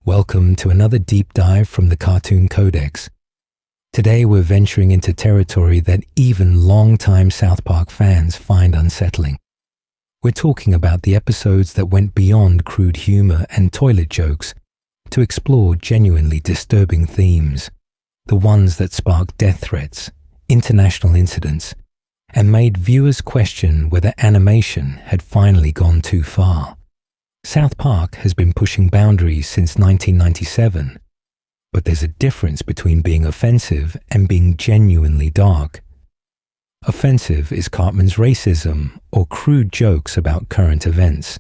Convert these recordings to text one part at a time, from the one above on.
Welcome to another deep dive from the Cartoon Codex. Today we're venturing into territory that even long-time South Park fans find unsettling. We're talking about the episodes that went beyond crude humor and toilet jokes to explore genuinely disturbing themes, the ones that sparked death threats, international incidents, and made viewers question whether animation had finally gone too far. South Park has been pushing boundaries since 1997, but there's a difference between being offensive and being genuinely dark. Offensive is Cartman's racism or crude jokes about current events.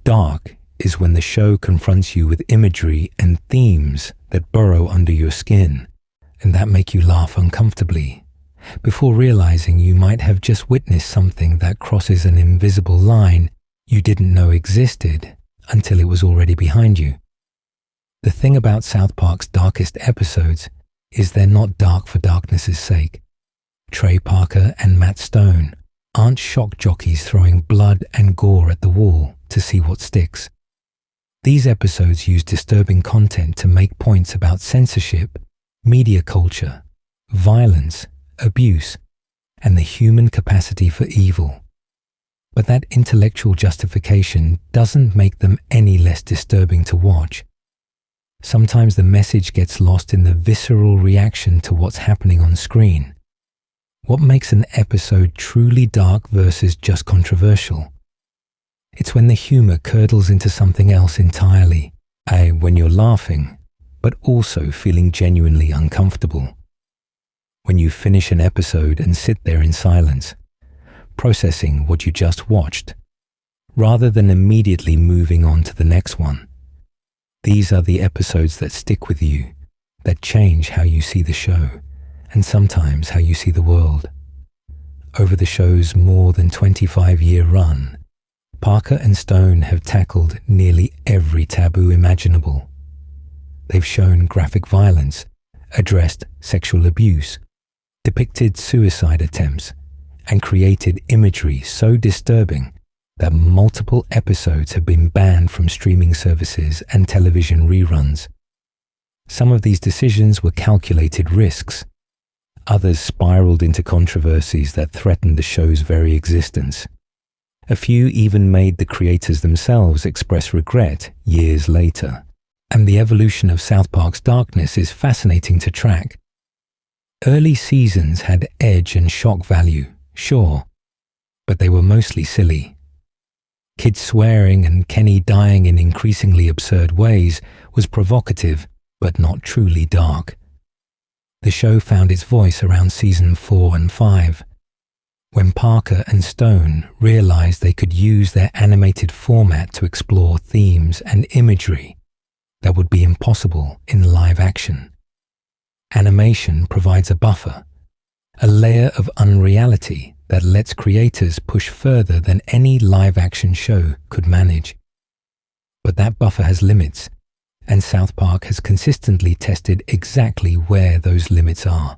Dark is when the show confronts you with imagery and themes that burrow under your skin and that make you laugh uncomfortably, before realizing you might have just witnessed something that crosses an invisible line you didn't know existed until it was already behind you. The thing about South Park's darkest episodes is they're not dark for darkness' sake. Trey Parker and Matt Stone aren't shock jockeys throwing blood and gore at the wall to see what sticks. These episodes use disturbing content to make points about censorship, media culture, violence, abuse, and the human capacity for evil. But that intellectual justification doesn't make them any less disturbing to watch. Sometimes the message gets lost in the visceral reaction to what's happening on screen. What makes an episode truly dark versus just controversial? It's when the humor curdles into something else entirely, when you're laughing, but also feeling genuinely uncomfortable. When you finish an episode and sit there in silence, processing what you just watched, rather than immediately moving on to the next one. These are the episodes that stick with you, that change how you see the show, and sometimes how you see the world. Over the show's more than 25-year run, Parker and Stone have tackled nearly every taboo imaginable. They've shown graphic violence, addressed sexual abuse, depicted suicide attempts, and created imagery so disturbing that multiple episodes have been banned from streaming services and television reruns. Some of these decisions were calculated risks. Others spiraled into controversies that threatened the show's very existence. A few even made the creators themselves express regret years later. And the evolution of South Park's darkness is fascinating to track. Early seasons had edge and shock value, sure, but they were mostly silly. Kids swearing and Kenny dying in increasingly absurd ways was provocative, but not truly dark. The show found its voice around season 4 and 5, when Parker and Stone realized they could use their animated format to explore themes and imagery that would be impossible in live action. Animation provides a buffer, a layer of unreality that lets creators push further than any live-action show could manage. But that buffer has limits, and South Park has consistently tested exactly where those limits are.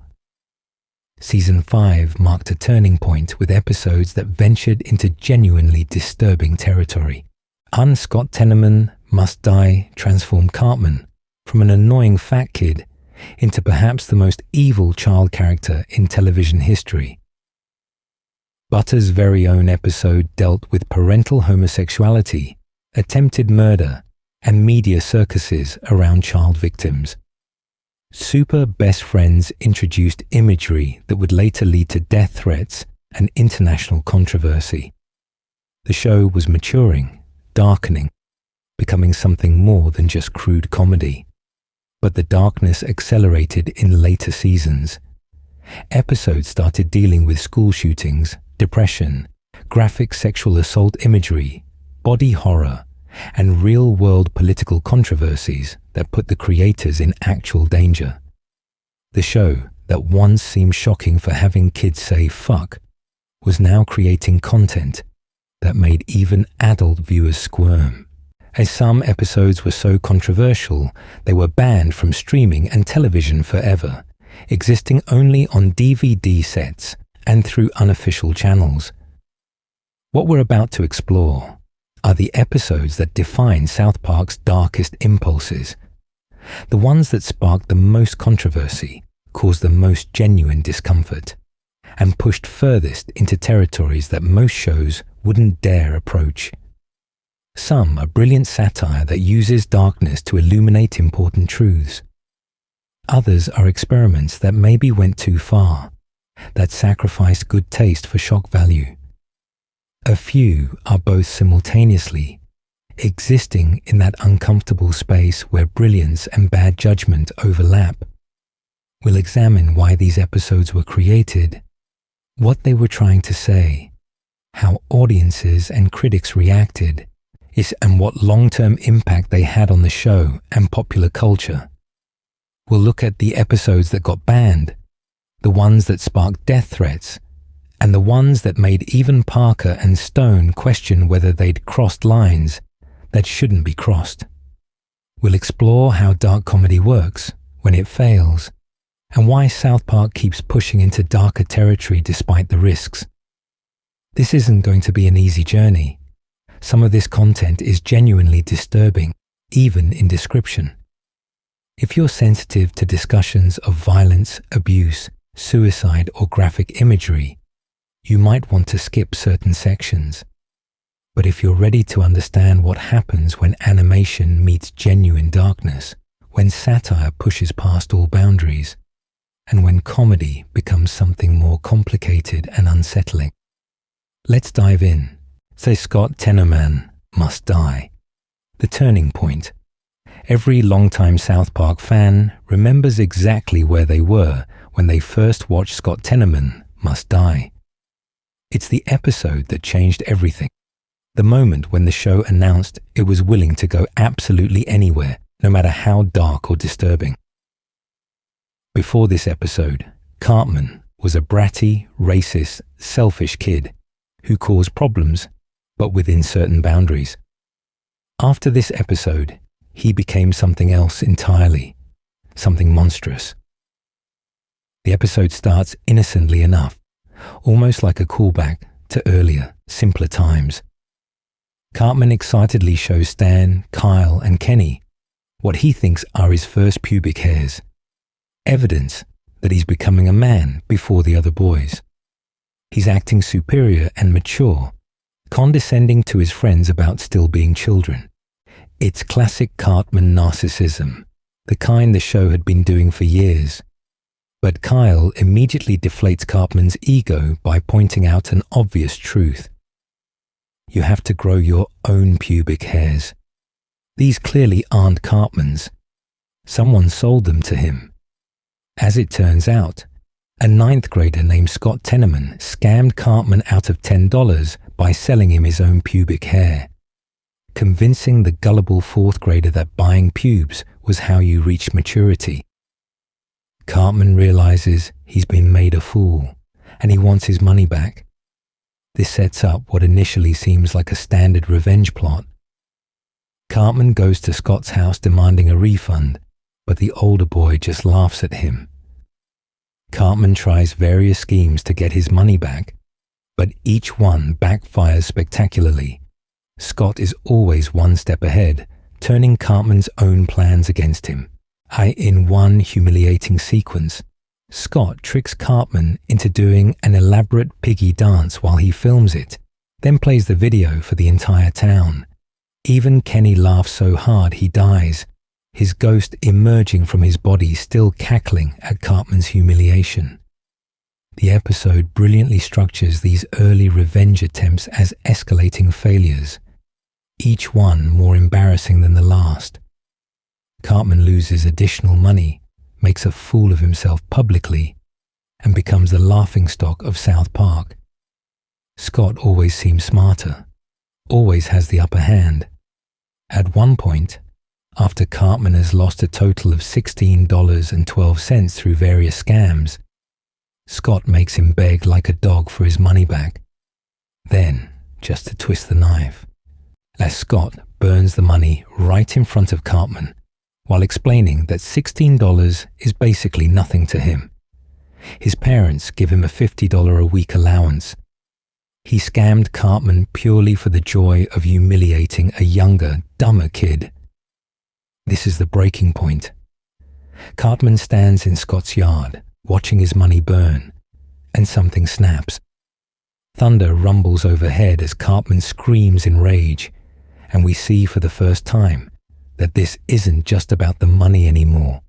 Season 5 marked a turning point with episodes that ventured into genuinely disturbing territory. Scott Tenorman Must Die transformed Cartman from an annoying fat kid into perhaps the most evil child character in television history. Butter's very own episode dealt with parental homosexuality, attempted murder, and media circuses around child victims. Super Best Friends introduced imagery that would later lead to death threats and international controversy. The show was maturing, darkening, becoming something more than just crude comedy. But the darkness accelerated in later seasons. Episodes started dealing with school shootings, depression, graphic sexual assault imagery, body horror, and real-world political controversies that put the creators in actual danger. The show, that once seemed shocking for having kids say fuck, was now creating content that made even adult viewers squirm. As some episodes were so controversial, they were banned from streaming and television forever, existing only on DVD sets and through unofficial channels. What we're about to explore are the episodes that define South Park's darkest impulses, the ones that sparked the most controversy, caused the most genuine discomfort, and pushed furthest into territories that most shows wouldn't dare approach. Some are brilliant satire that uses darkness to illuminate important truths. Others are experiments that maybe went too far, that sacrificed good taste for shock value. A few are both simultaneously, existing in that uncomfortable space where brilliance and bad judgment overlap. We'll examine why these episodes were created, what they were trying to say, how audiences and critics reacted, and what long-term impact they had on the show and popular culture. We'll look at the episodes that got banned, the ones that sparked death threats, and the ones that made even Parker and Stone question whether they'd crossed lines that shouldn't be crossed. We'll explore how dark comedy works when it fails, and why South Park keeps pushing into darker territory despite the risks. This isn't going to be an easy journey. Some of this content is genuinely disturbing, even in description. If you're sensitive to discussions of violence, abuse, suicide, or graphic imagery, you might want to skip certain sections. But if you're ready to understand what happens when animation meets genuine darkness, when satire pushes past all boundaries, and when comedy becomes something more complicated and unsettling, let's dive in. So Scott Tenorman must die. The turning point. Every longtime South Park fan remembers exactly where they were when they first watched Scott Tenorman must die. It's the episode that changed everything. The moment when the show announced it was willing to go absolutely anywhere, no matter how dark or disturbing. Before this episode, Cartman was a bratty, racist, selfish kid who caused problems, but within certain boundaries. After this episode, he became something else entirely, something monstrous. The episode starts innocently enough, almost like a callback to earlier, simpler times. Cartman excitedly shows Stan, Kyle, and Kenny what he thinks are his first pubic hairs, evidence that he's becoming a man before the other boys. He's acting superior and mature, condescending to his friends about still being children. It's classic Cartman narcissism, the kind the show had been doing for years. But Kyle immediately deflates Cartman's ego by pointing out an obvious truth. You have to grow your own pubic hairs. These clearly aren't Cartman's. Someone sold them to him. As it turns out, a 9th grader named Scott Tenorman scammed Cartman out of $10 by selling him his own pubic hair, convincing the gullible 4th grader that buying pubes was how you reached maturity. Cartman realizes he's been made a fool, and he wants his money back. This sets up what initially seems like a standard revenge plot. Cartman goes to Scott's house demanding a refund, but the older boy just laughs at him. Cartman tries various schemes to get his money back, but each one backfires spectacularly. Scott is always one step ahead, turning Cartman's own plans against him. In one humiliating sequence, Scott tricks Cartman into doing an elaborate piggy dance while he films it, then plays the video for the entire town. Even Kenny laughs so hard he dies, his ghost emerging from his body still cackling at Cartman's humiliation. The episode brilliantly structures these early revenge attempts as escalating failures, each one more embarrassing than the last. Cartman loses additional money, makes a fool of himself publicly, and becomes the laughingstock of South Park. Scott always seems smarter, always has the upper hand. At one point, after Cartman has lost a total of $16.12 through various scams, Scott makes him beg like a dog for his money back. Then, just to twist the knife, as Scott burns the money right in front of Cartman, while explaining that $16 is basically nothing to him. His parents give him a $50 a week allowance. He scammed Cartman purely for the joy of humiliating a younger, dumber kid. This is the breaking point. Cartman stands in Scott's yard, watching his money burn, and something snaps. Thunder rumbles overhead as Cartman screams in rage, and we see for the first time that this isn't just about the money anymore.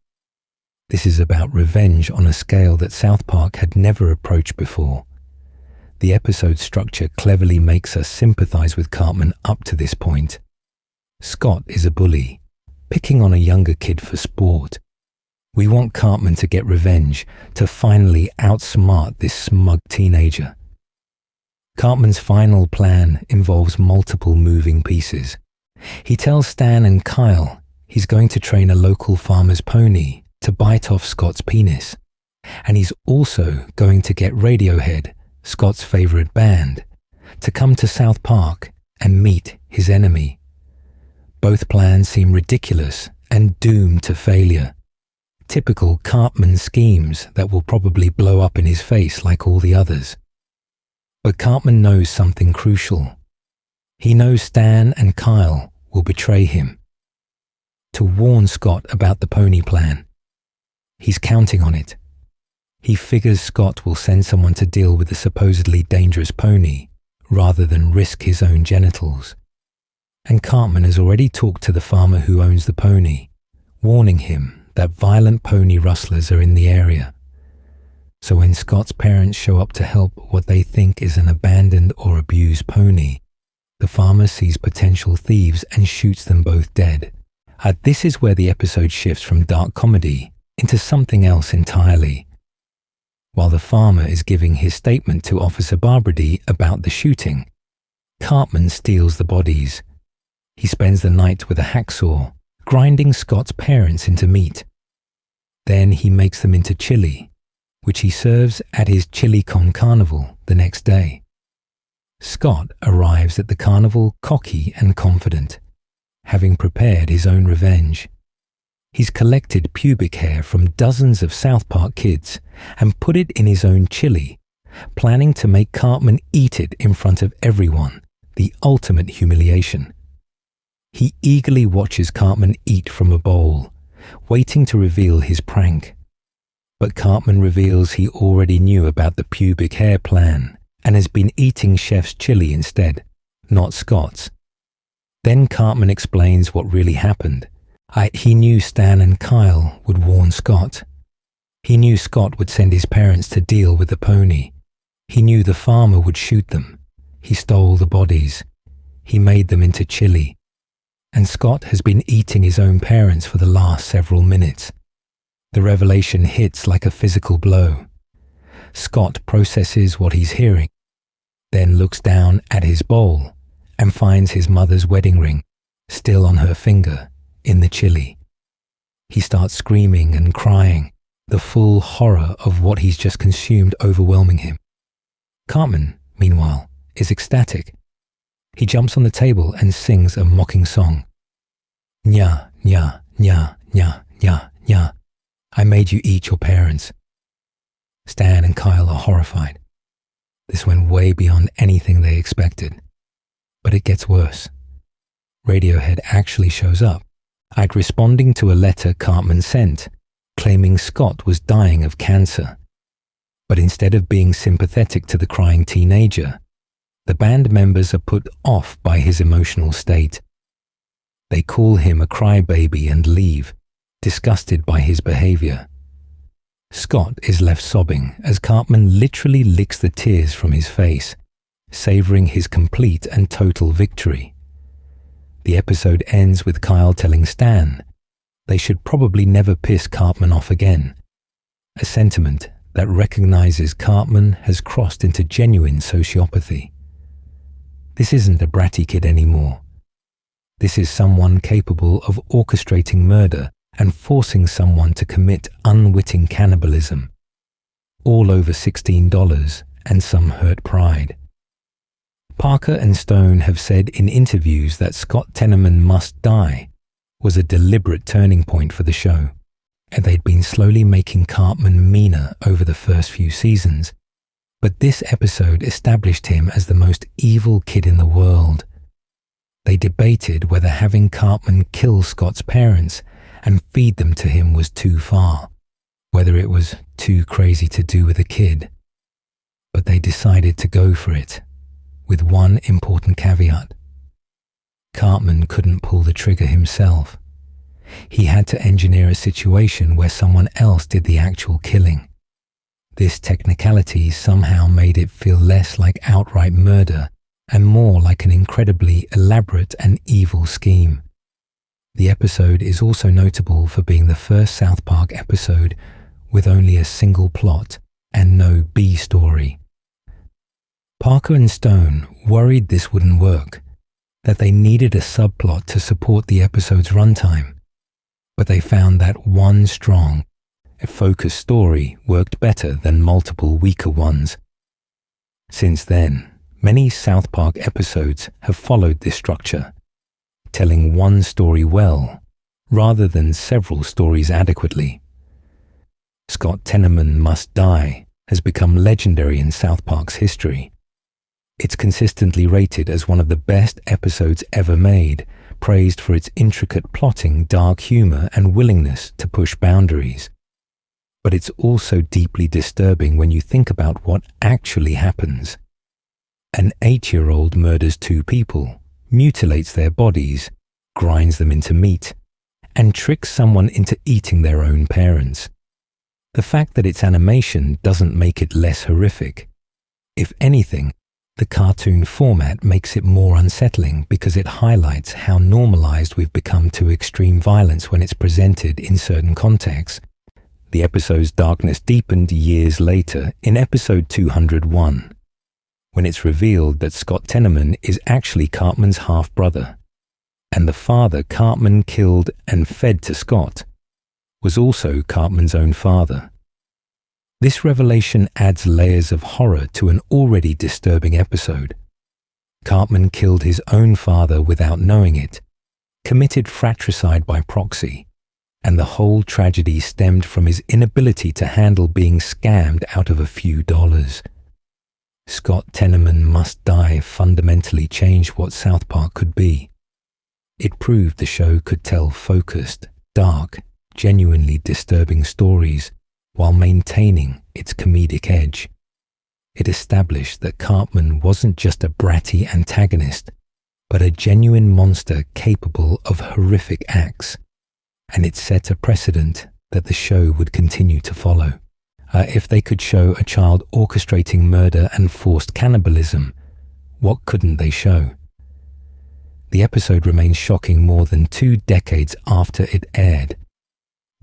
This is about revenge on a scale that South Park had never approached before. The episode structure cleverly makes us sympathize with Cartman up to this point. Scott is a bully, picking on a younger kid for sport. We want Cartman to get revenge, to finally outsmart this smug teenager. Cartman's final plan involves multiple moving pieces. He tells Stan and Kyle he's going to train a local farmer's pony to bite off Scott's penis, and he's also going to get Radiohead, Scott's favorite band, to come to South Park and meet his enemy. Both plans seem ridiculous and doomed to failure. Typical Cartman schemes that will probably blow up in his face like all the others. But Cartman knows something crucial. He knows Stan and Kyle will betray him. To warn Scott about the pony plan. He's counting on it. He figures Scott will send someone to deal with the supposedly dangerous pony rather than risk his own genitals. And Cartman has already talked to the farmer who owns the pony, warning him that violent pony rustlers are in the area. So when Scott's parents show up to help what they think is an abandoned or abused pony, the farmer sees potential thieves and shoots them both dead. This is where the episode shifts from dark comedy into something else entirely. While the farmer is giving his statement to Officer Barbrady about the shooting, Cartman steals the bodies. He spends the night with a hacksaw, grinding Scott's parents into meat. Then he makes them into chili, which he serves at his ChiliCon carnival the next day. Scott arrives at the carnival cocky and confident, having prepared his own revenge. He's collected pubic hair from dozens of South Park kids and put it in his own chili, planning to make Cartman eat it in front of everyone, the ultimate humiliation. He eagerly watches Cartman eat from a bowl, waiting to reveal his prank. But Cartman reveals he already knew about the pubic hair plan and has been eating Chef's chili instead, not Scott's. Then Cartman explains what really happened. He knew Stan and Kyle would warn Scott. He knew Scott would send his parents to deal with the pony. He knew the farmer would shoot them. He stole the bodies. He made them into chili. And Scott has been eating his own parents for the last several minutes. The revelation hits like a physical blow. Scott processes what he's hearing, then looks down at his bowl and finds his mother's wedding ring still on her finger in the chili. He starts screaming and crying, the full horror of what he's just consumed overwhelming him. Cartman, meanwhile, is ecstatic. He jumps on the table and sings a mocking song. Nya, nya, nya, nya, nya, nya. I made you eat your parents. Stan and Kyle are horrified. This went way beyond anything they expected. But it gets worse. Radiohead actually shows up, responding to a letter Cartman sent, claiming Scott was dying of cancer. But instead of being sympathetic to the crying teenager, the band members are put off by his emotional state. They call him a crybaby and leave, disgusted by his behavior. Scott is left sobbing as Cartman literally licks the tears from his face, savoring his complete and total victory. The episode ends with Kyle telling Stan they should probably never piss Cartman off again, a sentiment that recognizes Cartman has crossed into genuine sociopathy. This isn't a bratty kid anymore. This is someone capable of orchestrating murder and forcing someone to commit unwitting cannibalism, all over $16 and some hurt pride. Parker and Stone have said in interviews that Scott Tenorman Must Die was a deliberate turning point for the show, and they'd been slowly making Cartman meaner over the first few seasons, But this episode established him as the most evil kid in the world. They debated whether having Cartman kill Scott's parents and feed them to him was too far, whether it was too crazy to do with a kid. But they decided to go for it, with one important caveat. Cartman couldn't pull the trigger himself. He had to engineer a situation where someone else did the actual killing. This technicality somehow made it feel less like outright murder and more like an incredibly elaborate and evil scheme. The episode is also notable for being the first South Park episode with only a single plot and no B story. Parker and Stone worried this wouldn't work, that they needed a subplot to support the episode's runtime, but they found that one strong, focused story worked better than multiple weaker ones. Since then, many South Park episodes have followed this structure, telling one story well rather than several stories adequately. Scott Tenorman Must Die has become legendary in South Park's history. It's consistently rated as one of the best episodes ever made, praised for its intricate plotting, dark humor, and willingness to push boundaries. But it's also deeply disturbing when you think about what actually happens. An 8-year-old murders 2 people, mutilates their bodies, grinds them into meat, and tricks someone into eating their own parents. The fact that it's animation doesn't make it less horrific. If anything, the cartoon format makes it more unsettling because it highlights how normalized we've become to extreme violence when it's presented in certain contexts. The episode's darkness deepened years later in episode 201, when it's revealed that Scott Tenorman is actually Cartman's half-brother, and the father Cartman killed and fed to Scott was also Cartman's own father. This revelation adds layers of horror to an already disturbing episode. Cartman killed his own father without knowing it, committed fratricide by proxy, and the whole tragedy stemmed from his inability to handle being scammed out of a few dollars. Scott Tenorman Must Die fundamentally changed what South Park could be. It proved the show could tell focused, dark, genuinely disturbing stories while maintaining its comedic edge. It established that Cartman wasn't just a bratty antagonist, but a genuine monster capable of horrific acts, and it set a precedent that the show would continue to follow. If they could show a child orchestrating murder and forced cannibalism, what couldn't they show? The episode remains shocking more than 2 decades after it aired.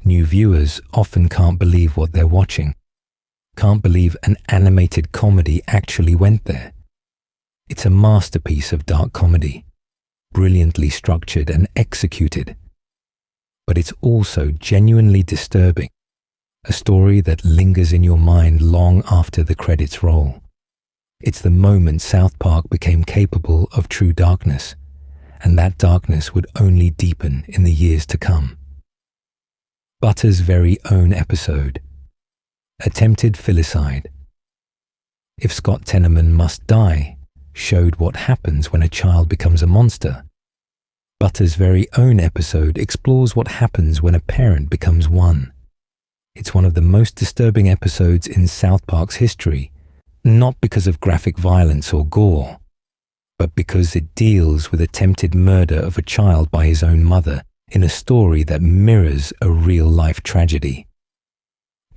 New viewers often can't believe what they're watching, can't believe an animated comedy actually went there. It's a masterpiece of dark comedy, brilliantly structured and executed. But it's also genuinely disturbing, a story that lingers in your mind long after the credits roll. It's the moment South Park became capable of true darkness, and that darkness would only deepen in the years to come. Butter's very own episode, Attempted Filicide. If Scott Tenorman Must Die showed what happens when a child becomes a monster, Butter's very own episode explores what happens when a parent becomes one. It's one of the most disturbing episodes in South Park's history, not because of graphic violence or gore, but because it deals with attempted murder of a child by his own mother in a story that mirrors a real-life tragedy.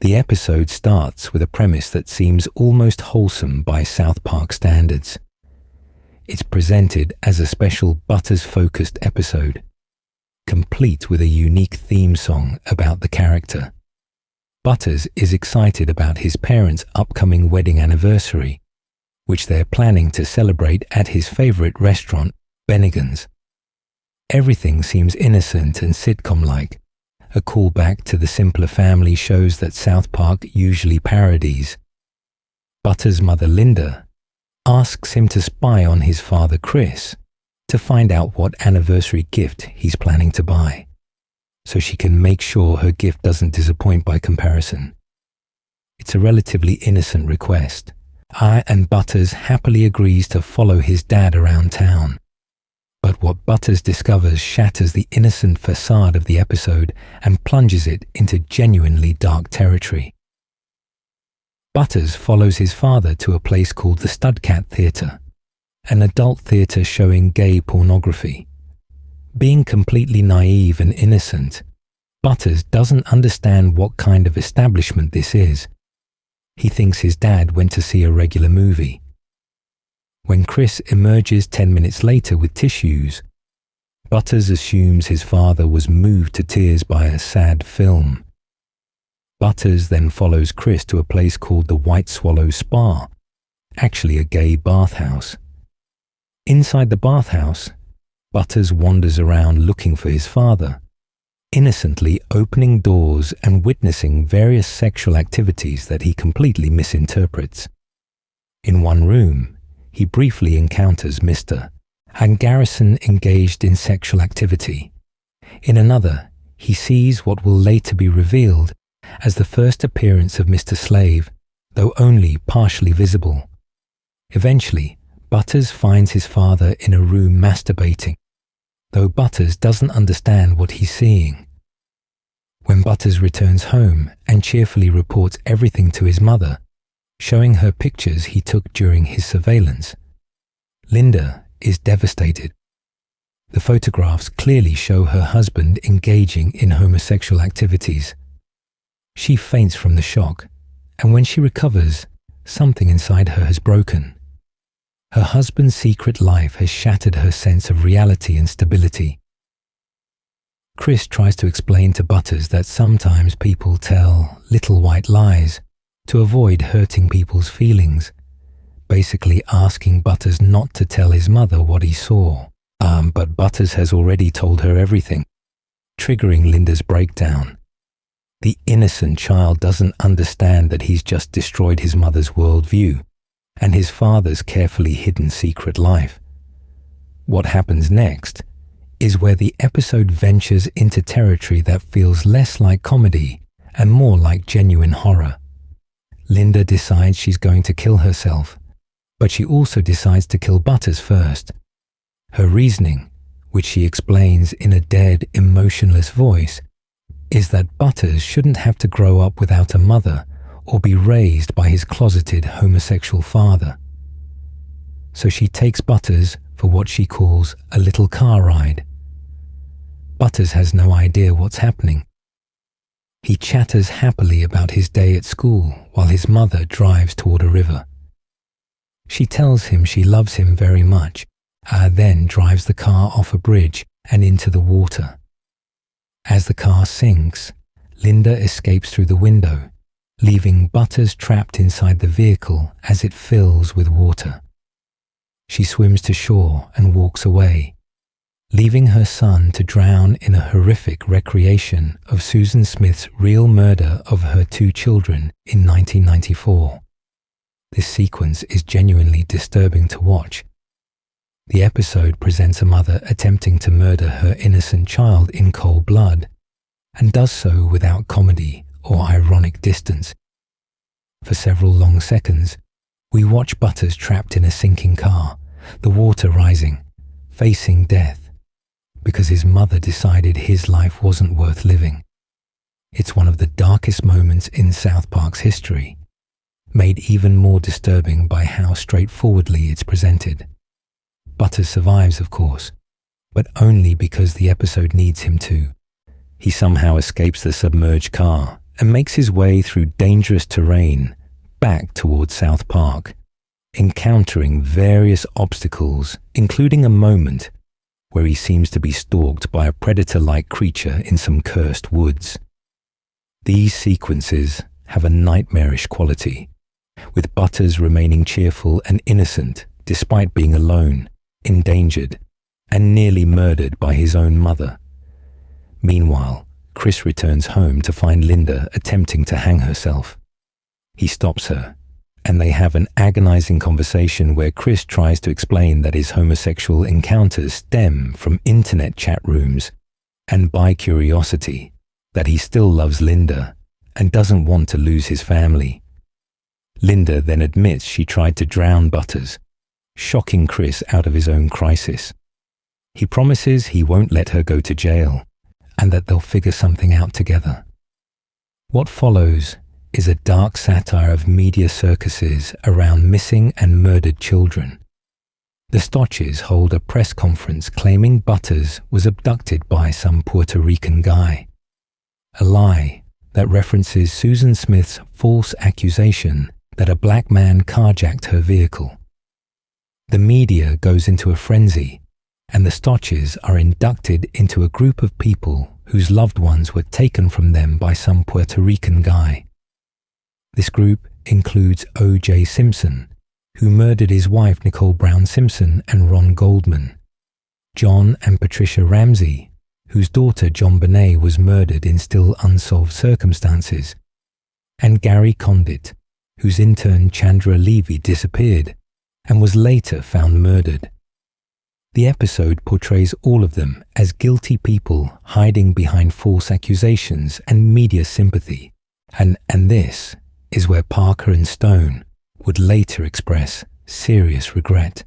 The episode starts with a premise that seems almost wholesome by South Park standards. It's presented as a special Butters-focused episode, complete with a unique theme song about the character. Butters is excited about his parents' upcoming wedding anniversary, which they're planning to celebrate at his favorite restaurant, Bennigan's. Everything seems innocent and sitcom-like, a callback to the simpler family shows that South Park usually parodies. Butters' mother, Linda, asks him to spy on his father, Chris, to find out what anniversary gift he's planning to buy, so she can make sure her gift doesn't disappoint by comparison. It's a relatively innocent request, And Butters happily agrees to follow his dad around town. But what Butters discovers shatters the innocent facade of the episode and plunges it into genuinely dark territory. Butters follows his father to a place called the Studcat Theatre, an adult theatre showing gay pornography. Being completely naive and innocent, Butters doesn't understand what kind of establishment this is. He thinks his dad went to see a regular movie. When Chris emerges 10 minutes later with tissues, Butters assumes his father was moved to tears by a sad film. Butters then follows Chris to a place called the White Swallow Spa, actually a gay bathhouse. Inside the bathhouse, Butters wanders around looking for his father, innocently opening doors and witnessing various sexual activities that he completely misinterprets. In one room, he briefly encounters Mr. and Garrison engaged in sexual activity. In another, he sees what will later be revealed as the first appearance of Mr. Slave, though only partially visible. Eventually, Butters finds his father in a room masturbating, though Butters doesn't understand what he's seeing. When Butters returns home and cheerfully reports everything to his mother, showing her pictures he took during his surveillance, Linda is devastated. The photographs clearly show her husband engaging in homosexual activities. She faints from the shock, and when she recovers, something inside her has broken. Her husband's secret life has shattered her sense of reality and stability. Chris tries to explain to Butters that sometimes people tell little white lies to avoid hurting people's feelings, basically asking Butters not to tell his mother what he saw. But Butters has already told her everything, triggering Linda's breakdown. The innocent child doesn't understand that he's just destroyed his mother's worldview and his father's carefully hidden secret life. What happens next is where the episode ventures into territory that feels less like comedy and more like genuine horror. Linda decides she's going to kill herself, but she also decides to kill Butters first. Her reasoning, which she explains in a dead, emotionless voice, is that Butters shouldn't have to grow up without a mother or be raised by his closeted homosexual father. So she takes Butters for what she calls a little car ride. Butters has no idea what's happening. He chatters happily about his day at school while his mother drives toward a river. She tells him she loves him very much, then drives the car off a bridge and into the water. As the car sinks, Linda escapes through the window, leaving Butters trapped inside the vehicle as it fills with water. She swims to shore and walks away, leaving her son to drown in a horrific recreation of Susan Smith's real murder of her 2 children in 1994. This sequence is genuinely disturbing to watch. The episode presents a mother attempting to murder her innocent child in cold blood, and does so without comedy or ironic distance. For several long seconds, we watch Butters trapped in a sinking car, the water rising, facing death, because his mother decided his life wasn't worth living. It's one of the darkest moments in South Park's history, made even more disturbing by how straightforwardly it's presented. Butters survives, of course, but only because the episode needs him to. He somehow escapes the submerged car and makes his way through dangerous terrain back towards South Park, encountering various obstacles, including a moment where he seems to be stalked by a predator-like creature in some cursed woods. These sequences have a nightmarish quality, with Butters remaining cheerful and innocent despite being alone, endangered, and nearly murdered by his own mother. Meanwhile, Chris returns home to find Linda attempting to hang herself. He stops her, and they have an agonizing conversation where Chris tries to explain that his homosexual encounters stem from internet chat rooms and bi-curiosity, that he still loves Linda and doesn't want to lose his family. Linda then admits she tried to drown Butters, shocking Chris out of his own crisis. He promises he won't let her go to jail and that they'll figure something out together. What follows is a dark satire of media circuses around missing and murdered children. The Stotches hold a press conference claiming Butters was abducted by some Puerto Rican guy, a lie that references Susan Smith's false accusation that a black man carjacked her vehicle. The media goes into a frenzy, and the Stotches are inducted into a group of people whose loved ones were taken from them by some Puerto Rican guy. This group includes O.J. Simpson, who murdered his wife Nicole Brown Simpson and Ron Goldman, John and Patricia Ramsey, whose daughter John Bonet was murdered in still unsolved circumstances, and Gary Condit, whose intern Chandra Levy disappeared and was later found murdered. The episode portrays all of them as guilty people hiding behind false accusations and media sympathy, and this is where Parker and Stone would later express serious regret.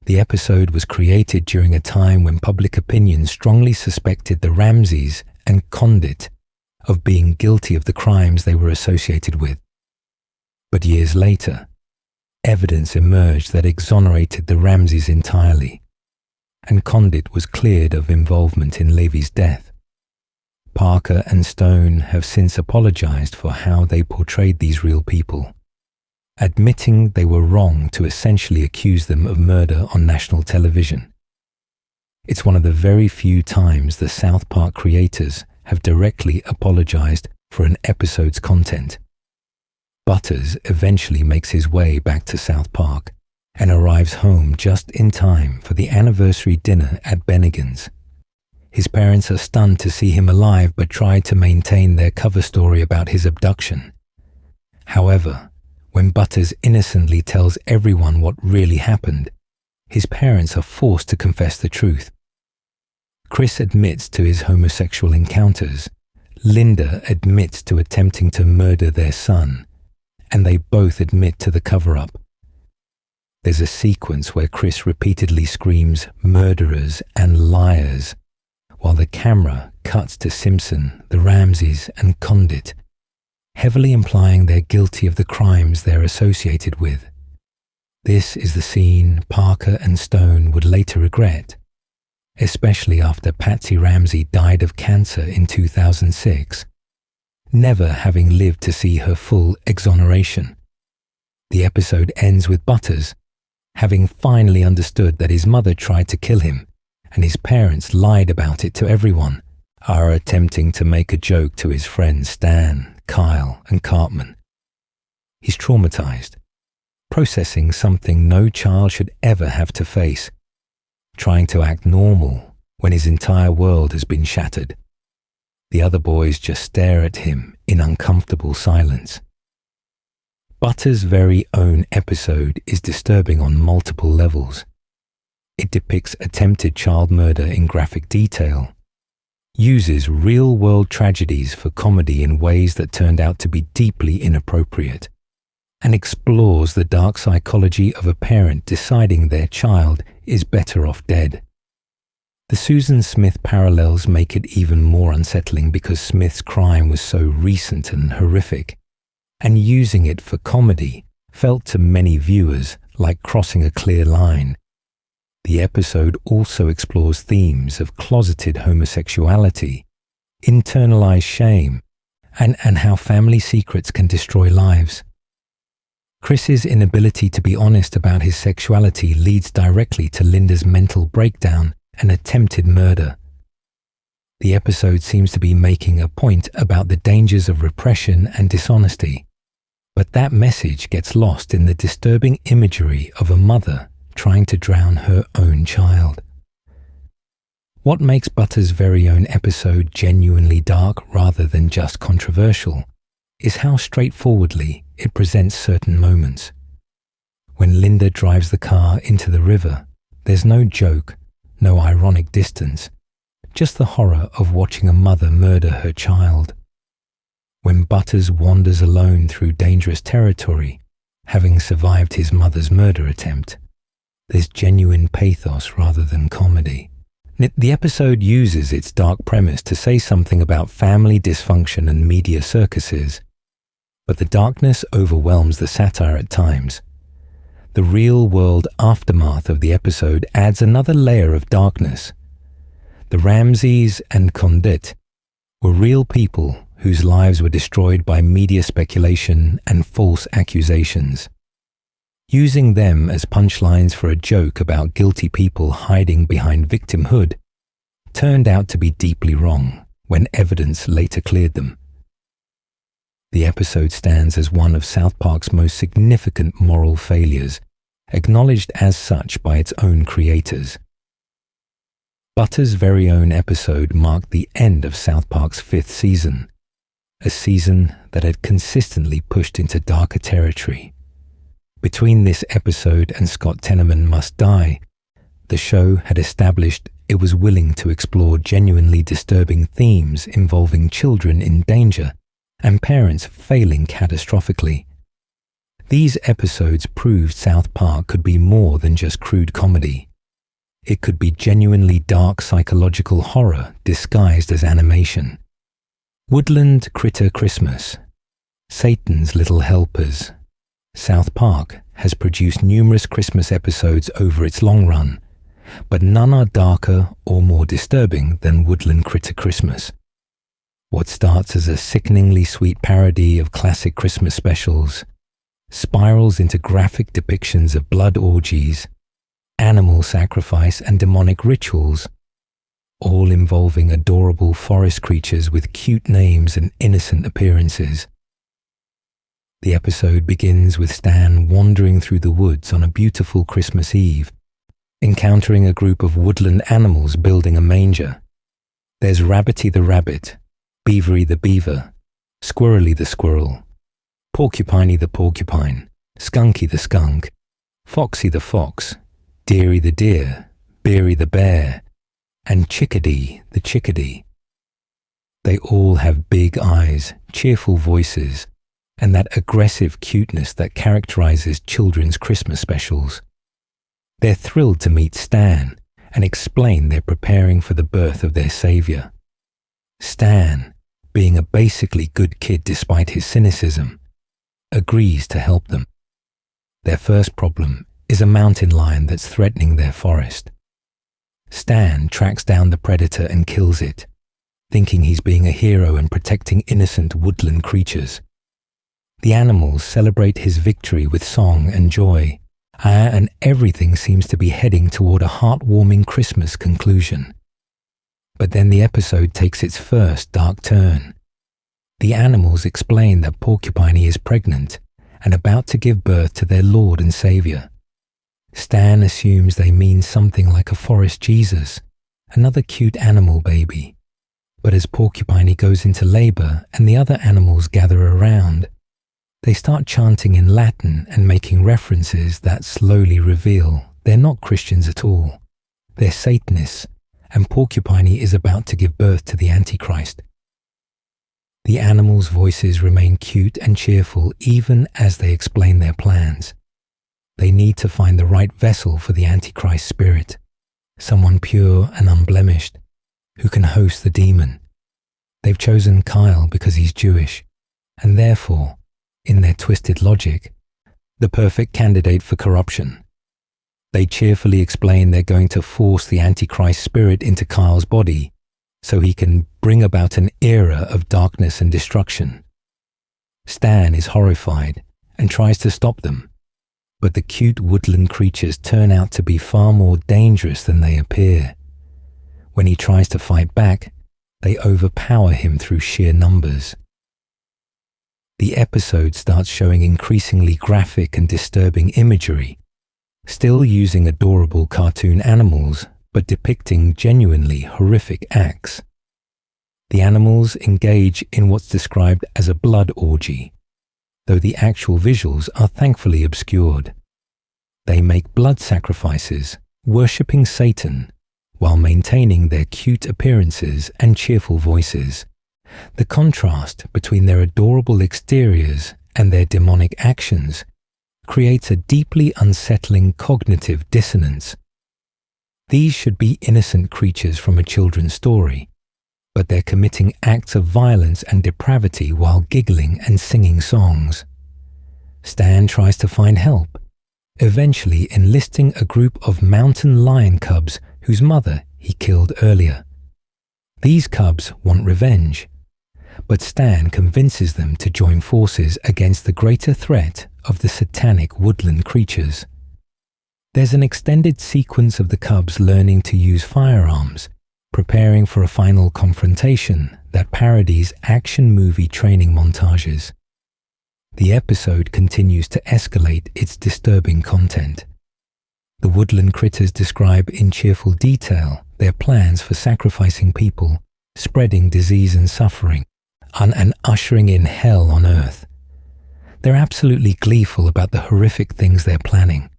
The episode was created during a time when public opinion strongly suspected the Ramseys and Condit of being guilty of the crimes they were associated with. But years later, evidence emerged that exonerated the Ramseys entirely, and Condit was cleared of involvement in Levy's death. Parker and Stone have since apologized for how they portrayed these real people, admitting they were wrong to essentially accuse them of murder on national television. It's one of the very few times the South Park creators have directly apologized for an episode's content. Butters eventually makes his way back to South Park and arrives home just in time for the anniversary dinner at Bennigan's. His parents are stunned to see him alive but try to maintain their cover story about his abduction. However, when Butters innocently tells everyone what really happened, his parents are forced to confess the truth. Chris admits to his homosexual encounters, Linda admits to attempting to murder their son, and they both admit to the cover-up. There's a sequence where Chris repeatedly screams "murderers" and "liars," while the camera cuts to Simpson, the Ramseys, and Condit, heavily implying they're guilty of the crimes they're associated with. This is the scene Parker and Stone would later regret, especially after Patsy Ramsey died of cancer in 2006, never having lived to see her full exoneration. The episode ends with Butters having finally understood that his mother tried to kill him and his parents lied about it to everyone, are attempting to make a joke to his friends Stan, Kyle, and Cartman. He's traumatized, processing something no child should ever have to face, trying to act normal when his entire world has been shattered. The other boys just stare at him in uncomfortable silence. Butters' very own episode is disturbing on multiple levels. It depicts attempted child murder in graphic detail, uses real-world tragedies for comedy in ways that turned out to be deeply inappropriate, and explores the dark psychology of a parent deciding their child is better off dead. The Susan Smith parallels make it even more unsettling because Smith's crime was so recent and horrific, and using it for comedy felt to many viewers like crossing a clear line. The episode also explores themes of closeted homosexuality, internalized shame, and how family secrets can destroy lives. Chris's inability to be honest about his sexuality leads directly to Linda's mental breakdown and attempted murder. The episode seems to be making a point about the dangers of repression and dishonesty, but that message gets lost in the disturbing imagery of a mother trying to drown her own child. What makes Butters' very own episode genuinely dark rather than just controversial is how straightforwardly it presents certain moments. When Linda drives the car into the river, there's no joke, no ironic distance, just the horror of watching a mother murder her child. When Butters wanders alone through dangerous territory, having survived his mother's murder attempt, there's genuine pathos rather than comedy. The episode uses its dark premise to say something about family dysfunction and media circuses, but the darkness overwhelms the satire at times. The real-world aftermath of the episode adds another layer of darkness. The Ramseys and Condit were real people whose lives were destroyed by media speculation and false accusations. Using them as punchlines for a joke about guilty people hiding behind victimhood turned out to be deeply wrong when evidence later cleared them. The episode stands as one of South Park's most significant moral failures, acknowledged as such by its own creators. Butters' very own episode marked the end of South Park's 5th season, a season that had consistently pushed into darker territory. Between this episode and Scott Tenorman Must Die, the show had established it was willing to explore genuinely disturbing themes involving children in danger and parents failing catastrophically. These episodes proved South Park could be more than just crude comedy. It could be genuinely dark psychological horror disguised as animation. Woodland Critter Christmas, Satan's Little Helpers. South Park has produced numerous Christmas episodes over its long run, but none are darker or more disturbing than Woodland Critter Christmas. What starts as a sickeningly sweet parody of classic Christmas specials spirals into graphic depictions of blood orgies, animal sacrifice and demonic rituals, all involving adorable forest creatures with cute names and innocent appearances. The episode begins with Stan wandering through the woods on a beautiful Christmas Eve, encountering a group of woodland animals building a manger. There's Rabbity the rabbit, Beavery the beaver, Squirrely the squirrel, Porcupiney the porcupine, Skunky the skunk, Foxy the fox, Deary the deer, Beary the bear, and Chickadee the chickadee. They all have big eyes, cheerful voices, and that aggressive cuteness that characterizes children's Christmas specials. They're thrilled to meet Stan and explain they're preparing for the birth of their savior. Stan, being a basically good kid despite his cynicism, agrees to help them. Their first problem is a mountain lion that's threatening their forest. Stan tracks down the predator and kills it, thinking he's being a hero and protecting innocent woodland creatures. The animals celebrate his victory with song and joy, and everything seems to be heading toward a heartwarming Christmas conclusion. But then the episode takes its first dark turn. The animals explain that Porcupiney is pregnant and about to give birth to their Lord and Savior. Stan assumes they mean something like a forest Jesus, another cute animal baby. But as Porcupiney goes into labor and the other animals gather around, they start chanting in Latin and making references that slowly reveal they're not Christians at all. They're Satanists, and Porcupiney is about to give birth to the Antichrist. The animals' voices remain cute and cheerful even as they explain their plans. They need to find the right vessel for the Antichrist spirit, someone pure and unblemished, who can host the demon. They've chosen Kyle because he's Jewish, and therefore, in their twisted logic, the perfect candidate for corruption. They cheerfully explain they're going to force the Antichrist spirit into Kyle's body so he can bring about an era of darkness and destruction. Stan is horrified and tries to stop them, but the cute woodland creatures turn out to be far more dangerous than they appear. When he tries to fight back, they overpower him through sheer numbers. The episode starts showing increasingly graphic and disturbing imagery, still using adorable cartoon animals, but depicting genuinely horrific acts. The animals engage in what's described as a blood orgy, though the actual visuals are thankfully obscured. They make blood sacrifices, worshipping Satan, while maintaining their cute appearances and cheerful voices, The contrast between their adorable exteriors and their demonic actions creates a deeply unsettling cognitive dissonance. These should be innocent creatures from a children's story, but they're committing acts of violence and depravity while giggling and singing songs. Stan tries to find help, eventually enlisting a group of mountain lion cubs whose mother he killed earlier. These cubs want revenge, but Stan convinces them to join forces against the greater threat of the satanic woodland creatures. There's an extended sequence of the cubs learning to use firearms, preparing for a final confrontation that parodies action movie training montages. The episode continues to escalate its disturbing content. The woodland critters describe in cheerful detail their plans for sacrificing people, spreading disease and suffering, and ushering in hell on earth. They're absolutely gleeful about the horrific things they're planning,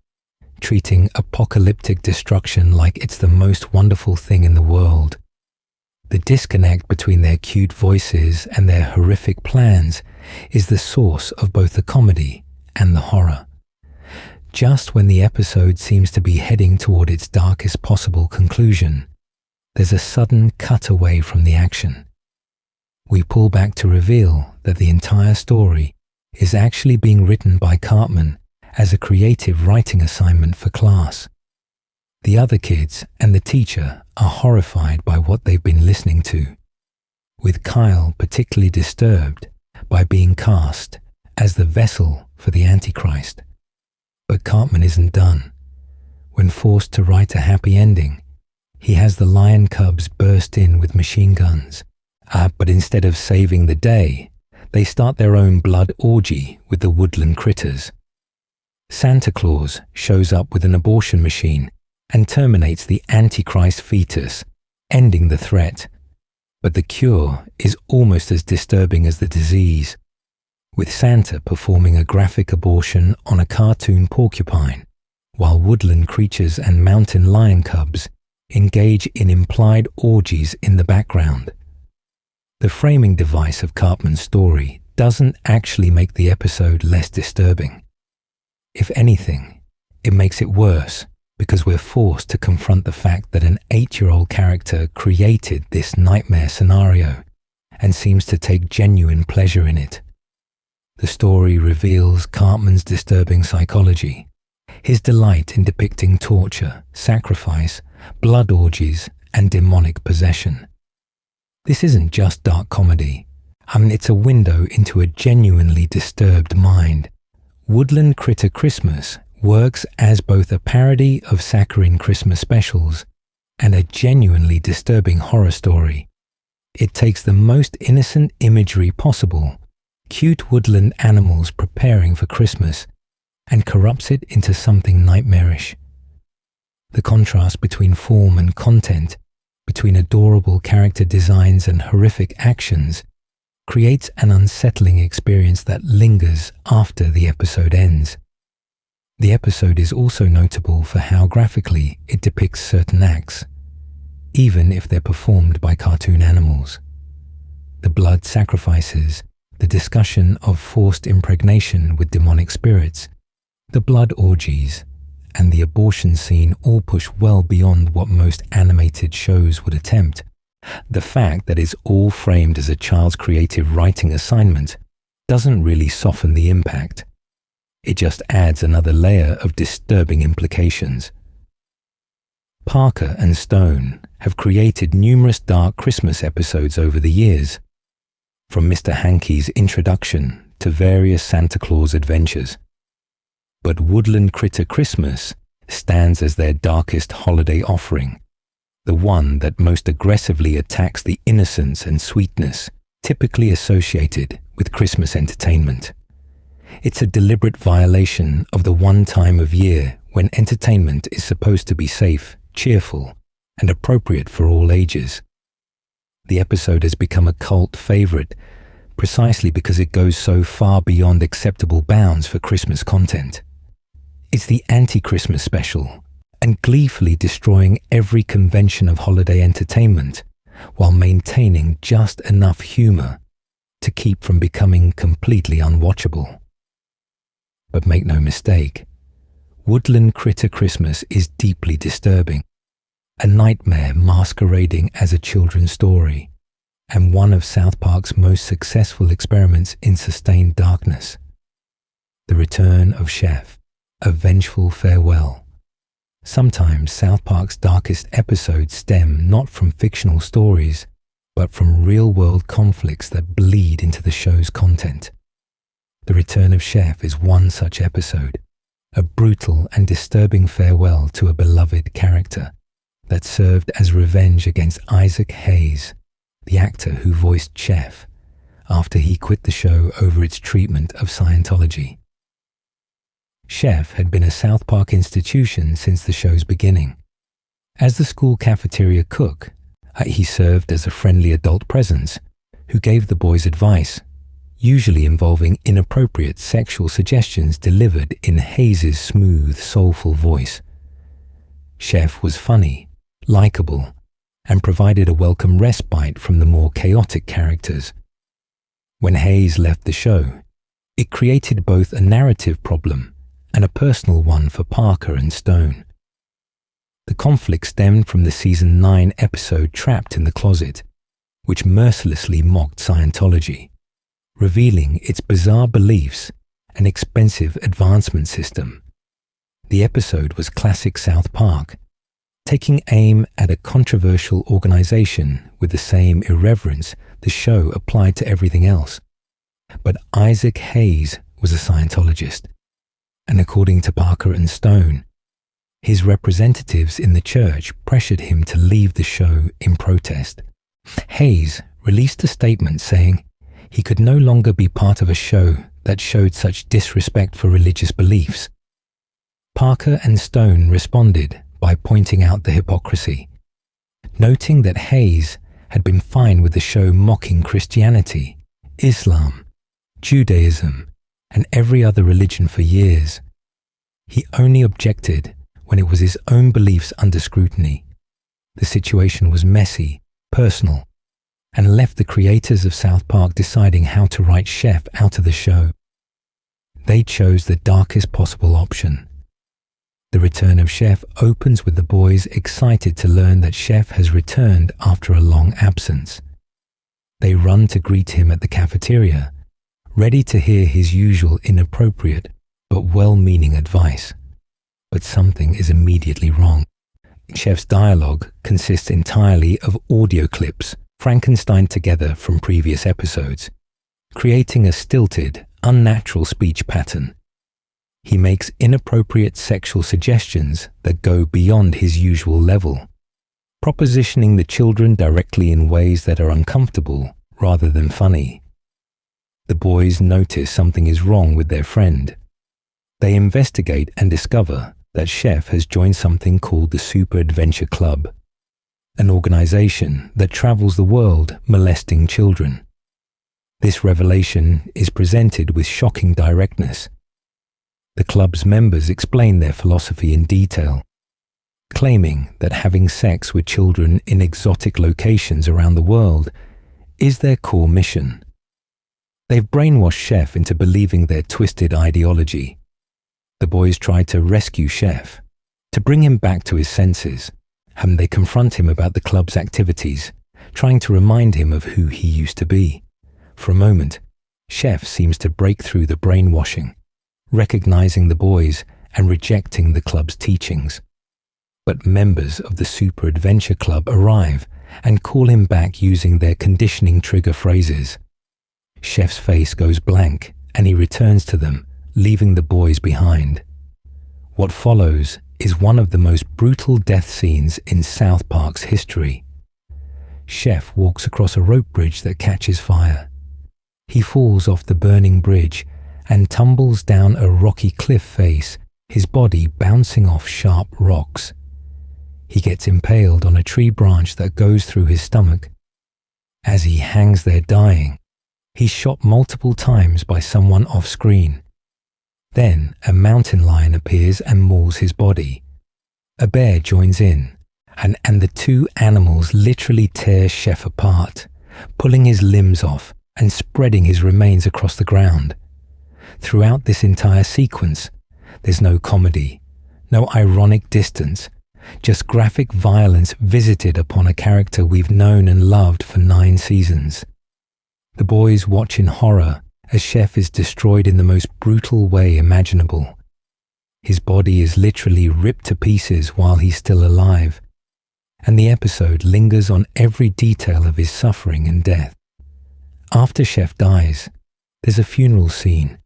treating apocalyptic destruction like it's the most wonderful thing in the world. The disconnect between their cute voices and their horrific plans is the source of both the comedy and the horror. Just when the episode seems to be heading toward its darkest possible conclusion, there's a sudden cut away from the action. We pull back to reveal that the entire story is actually being written by Cartman as a creative writing assignment for class. The other kids and the teacher are horrified by what they've been listening to, with Kyle particularly disturbed by being cast as the vessel for the Antichrist. But Cartman isn't done. When forced to write a happy ending, he has the lion cubs burst in with machine guns, but instead of saving the day, they start their own blood orgy with the woodland critters. Santa Claus shows up with an abortion machine and terminates the Antichrist fetus, ending the threat. But the cure is almost as disturbing as the disease, with Santa performing a graphic abortion on a cartoon porcupine, while woodland creatures and mountain lion cubs engage in implied orgies in the background. The framing device of Cartman's story doesn't actually make the episode less disturbing. If anything, it makes it worse because we're forced to confront the fact that an 8-year-old character created this nightmare scenario and seems to take genuine pleasure in it. The story reveals Cartman's disturbing psychology, his delight in depicting torture, sacrifice, blood orgies, and demonic possession. This isn't just dark comedy. It's a window into a genuinely disturbed mind. Woodland Critter Christmas works as both a parody of saccharine Christmas specials and a genuinely disturbing horror story. It takes the most innocent imagery possible, cute woodland animals preparing for Christmas, and corrupts it into something nightmarish. The contrast between form and content, between adorable character designs and horrific actions, creates an unsettling experience that lingers after the episode ends. The episode is also notable for how graphically it depicts certain acts, even if they're performed by cartoon animals. The blood sacrifices, the discussion of forced impregnation with demonic spirits, the blood orgies, and the abortion scene all push well beyond what most animated shows would attempt. The fact that it's all framed as a child's creative writing assignment doesn't really soften the impact. It just adds another layer of disturbing implications. Parker and Stone have created numerous dark Christmas episodes over the years, from Mr. Hankey's introduction to various Santa Claus adventures. But Woodland Critter Christmas stands as their darkest holiday offering, the one that most aggressively attacks the innocence and sweetness typically associated with Christmas entertainment. It's a deliberate violation of the one time of year when entertainment is supposed to be safe, cheerful, and appropriate for all ages. The episode has become a cult favorite precisely because it goes so far beyond acceptable bounds for Christmas content. It's the anti-Christmas special, and gleefully destroying every convention of holiday entertainment while maintaining just enough humor to keep from becoming completely unwatchable. But make no mistake, Woodland Critter Christmas is deeply disturbing, a nightmare masquerading as a children's story, and one of South Park's most successful experiments in sustained darkness. The return of Chef, a vengeful farewell. Sometimes South Park's darkest episodes stem not from fictional stories, but from real-world conflicts that bleed into the show's content. The Return of Chef is one such episode, a brutal and disturbing farewell to a beloved character that served as revenge against Isaac Hayes, the actor who voiced Chef, after he quit the show over its treatment of Scientology. Chef had been a South Park institution since the show's beginning. As the school cafeteria cook, he served as a friendly adult presence who gave the boys advice, usually involving inappropriate sexual suggestions delivered in Hayes' smooth, soulful voice. Chef was funny, likable, and provided a welcome respite from the more chaotic characters. When Hayes left the show, it created both a narrative problem and a personal one for Parker and Stone. The conflict stemmed from the season 9 episode Trapped in the Closet, which mercilessly mocked Scientology, revealing its bizarre beliefs and expensive advancement system. The episode was classic South Park, taking aim at a controversial organization with the same irreverence the show applied to everything else. But Isaac Hayes was a Scientologist, and according to Parker and Stone, his representatives in the church pressured him to leave the show in protest. Hayes released a statement saying he could no longer be part of a show that showed such disrespect for religious beliefs. Parker and Stone responded by pointing out the hypocrisy, noting that Hayes had been fine with the show mocking Christianity, Islam, Judaism, and every other religion for years. He only objected when it was his own beliefs under scrutiny. The situation was messy, personal, and left the creators of South Park deciding how to write Chef out of the show. They chose the darkest possible option. The Return of Chef opens with the boys excited to learn that Chef has returned after a long absence. They run to greet him at the cafeteria, ready to hear his usual inappropriate but well-meaning advice. But something is immediately wrong. Chef's dialogue consists entirely of audio clips Frankensteined together from previous episodes, creating a stilted, unnatural speech pattern. He makes inappropriate sexual suggestions that go beyond his usual level, propositioning the children directly in ways that are uncomfortable rather than funny. The boys notice something is wrong with their friend. They investigate and discover that Chef has joined something called the Super Adventure Club, an organization that travels the world molesting children. This revelation is presented with shocking directness. The club's members explain their philosophy in detail, claiming that having sex with children in exotic locations around the world is their core mission. They've brainwashed Chef into believing their twisted ideology. The boys try to rescue Chef, to bring him back to his senses, and they confront him about the club's activities, trying to remind him of who he used to be. For a moment, Chef seems to break through the brainwashing, recognizing the boys and rejecting the club's teachings. But members of the Super Adventure Club arrive and call him back using their conditioning trigger phrases. Chef's face goes blank and he returns to them, leaving the boys behind. What follows is one of the most brutal death scenes in South Park's history. Chef walks across a rope bridge that catches fire. He falls off the burning bridge and tumbles down a rocky cliff face, his body bouncing off sharp rocks. He gets impaled on a tree branch that goes through his stomach. As he hangs there dying, he's shot multiple times by someone off screen. Then a mountain lion appears and mauls his body. A bear joins in, And the two animals literally tear Chef apart, pulling his limbs off and spreading his remains across the ground. Throughout this entire sequence, there's no comedy, no ironic distance, just graphic violence visited upon a character we've known and loved for 9 seasons. The boys watch in horror as Chef is destroyed in the most brutal way imaginable. His body is literally ripped to pieces while he's still alive, and the episode lingers on every detail of his suffering and death. After Chef dies, there's a funeral scene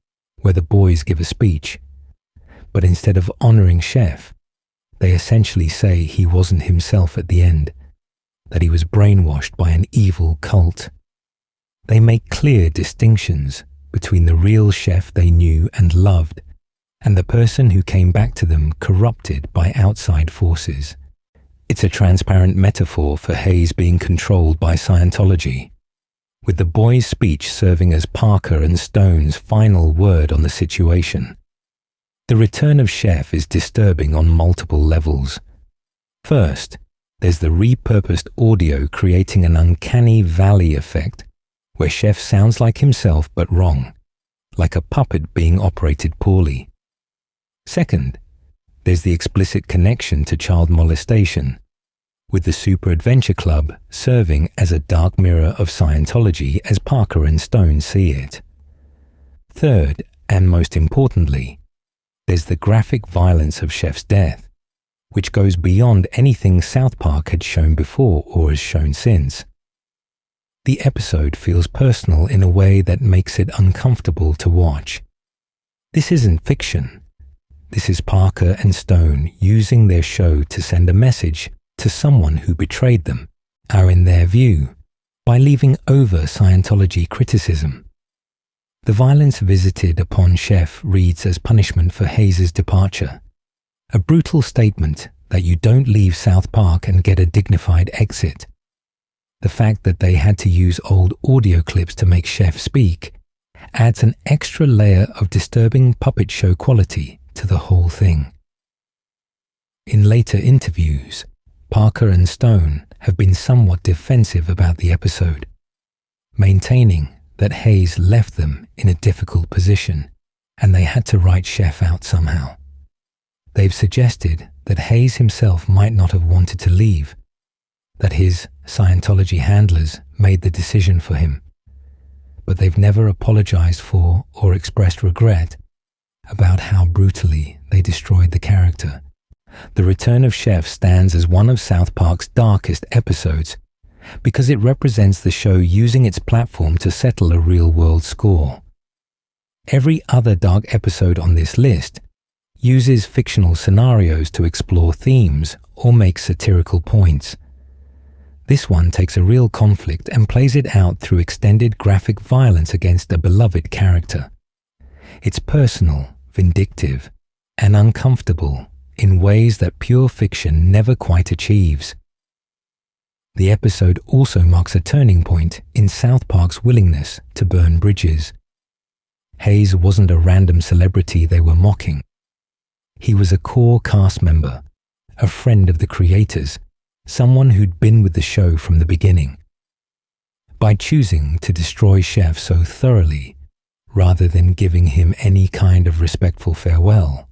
where the boys give a speech, but instead of honoring Chef, they essentially say he wasn't himself at the end, that he was brainwashed by an evil cult. They make clear distinctions between the real Chef they knew and loved and the person who came back to them corrupted by outside forces. It's a transparent metaphor for Hayes being controlled by Scientology, with the boys' speech serving as Parker and Stone's final word on the situation. The return of Chef is disturbing on multiple levels. First, there's the repurposed audio creating an uncanny valley effect, where Chef sounds like himself but wrong, like a puppet being operated poorly. Second, there's the explicit connection to child molestation, with the Super Adventure Club serving as a dark mirror of Scientology as Parker and Stone see it. Third, and most importantly, there's the graphic violence of Chef's death, which goes beyond anything South Park had shown before or has shown since. The episode feels personal in a way that makes it uncomfortable to watch. This isn't fiction. This is Parker and Stone using their show to send a message to someone who betrayed them, or in their view, by leaving over Scientology criticism. The violence visited upon Chef reads as punishment for Hayes' departure, a brutal statement that you don't leave South Park and get a dignified exit. The fact that they had to use old audio clips to make Chef speak adds an extra layer of disturbing puppet show quality to the whole thing. In later interviews, Parker and Stone have been somewhat defensive about the episode, maintaining that Hayes left them in a difficult position and they had to write Chef out somehow. They've suggested that Hayes himself might not have wanted to leave, that his Scientology handlers made the decision for him, but they've never apologized for or expressed regret about how brutally they destroyed the character. The return of Chef stands as one of South Park's darkest episodes because it represents the show using its platform to settle a real-world score. Every other dark episode on this list uses fictional scenarios to explore themes or make satirical points. This one takes a real conflict and plays it out through extended graphic violence against a beloved character. It's personal, vindictive, and uncomfortable in ways that pure fiction never quite achieves. The episode also marks a turning point in South Park's willingness to burn bridges. Hayes wasn't a random celebrity they were mocking. He was a core cast member, a friend of the creators, someone who'd been with the show from the beginning. By choosing to destroy Chef so thoroughly, rather than giving him any kind of respectful farewell,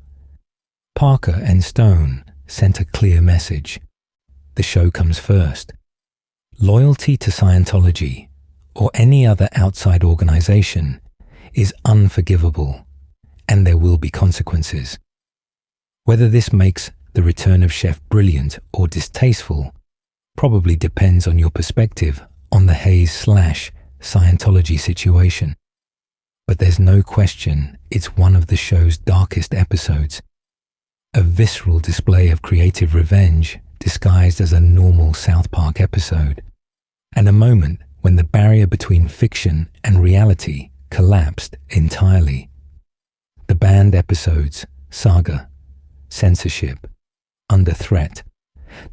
Parker and Stone sent a clear message. The show comes first. Loyalty to Scientology, or any other outside organization, is unforgivable, and there will be consequences. Whether this makes the return of Chef brilliant or distasteful probably depends on your perspective on the Hayes/Scientology situation. But there's no question it's one of the show's darkest episodes. A visceral display of creative revenge disguised as a normal South Park episode, and a moment when the barrier between fiction and reality collapsed entirely. The banned episodes, saga, censorship, under threat.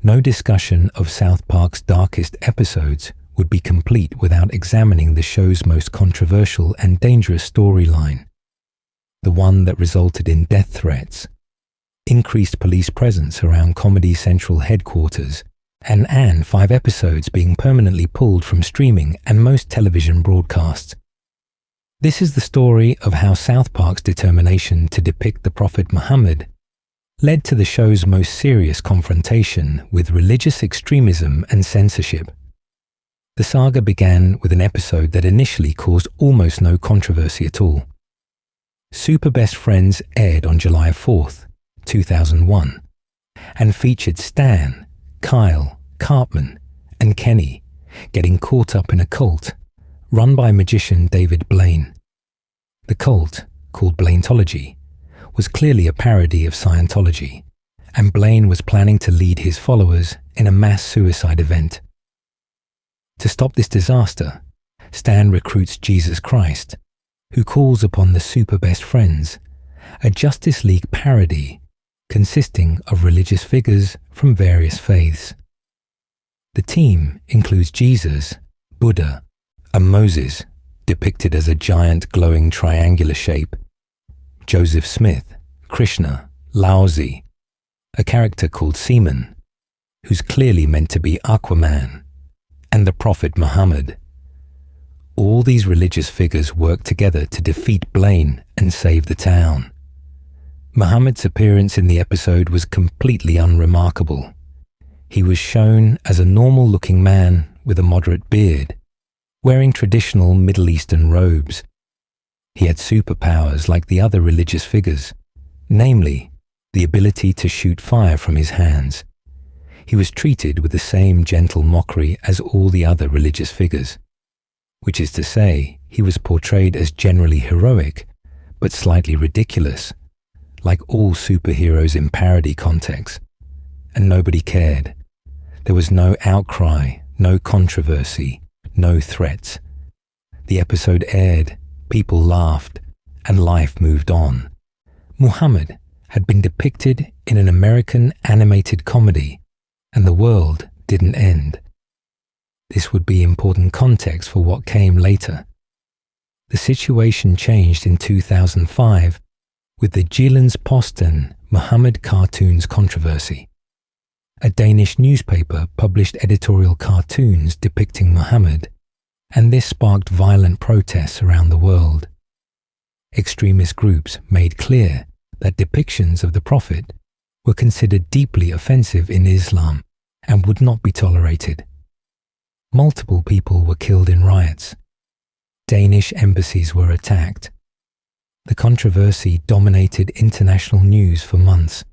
No discussion of South Park's darkest episodes would be complete without examining the show's most controversial and dangerous storyline, the one that resulted in death threats, increased police presence around Comedy Central headquarters, and 5 episodes being permanently pulled from streaming and most television broadcasts. This is the story of how South Park's determination to depict the Prophet Muhammad led to the show's most serious confrontation with religious extremism and censorship. The saga began with an episode that initially caused almost no controversy at all. Super Best Friends aired on July 4th, 2001, and featured Stan, Kyle, Cartman, and Kenny getting caught up in a cult run by magician David Blaine. The cult, called Blaintology, was clearly a parody of Scientology, and Blaine was planning to lead his followers in a mass suicide event. To stop this disaster, Stan recruits Jesus Christ, who calls upon the Super Best Friends, a Justice League parody consisting of religious figures from various faiths. The team includes Jesus, Buddha, and Moses, depicted as a giant glowing triangular shape, Joseph Smith, Krishna, Laozi, a character called Seaman, who's clearly meant to be Aquaman, and the Prophet Muhammad. All these religious figures work together to defeat Blaine and save the town. Muhammad's appearance in the episode was completely unremarkable. He was shown as a normal-looking man with a moderate beard, wearing traditional Middle Eastern robes. He had superpowers like the other religious figures, namely, the ability to shoot fire from his hands. He was treated with the same gentle mockery as all the other religious figures, which is to say, he was portrayed as generally heroic, but slightly ridiculous, like all superheroes in parody contexts, and nobody cared. There was no outcry, no controversy, no threats. The episode aired, people laughed, and life moved on. Muhammad had been depicted in an American animated comedy, and the world didn't end. This would be important context for what came later. The situation changed in 2005 with the Jyllands-Posten Muhammad cartoons controversy. A Danish newspaper published editorial cartoons depicting Muhammad, and this sparked violent protests around the world. Extremist groups made clear that depictions of the Prophet were considered deeply offensive in Islam and would not be tolerated. Multiple people were killed in riots. Danish embassies were attacked. The controversy dominated international news for months.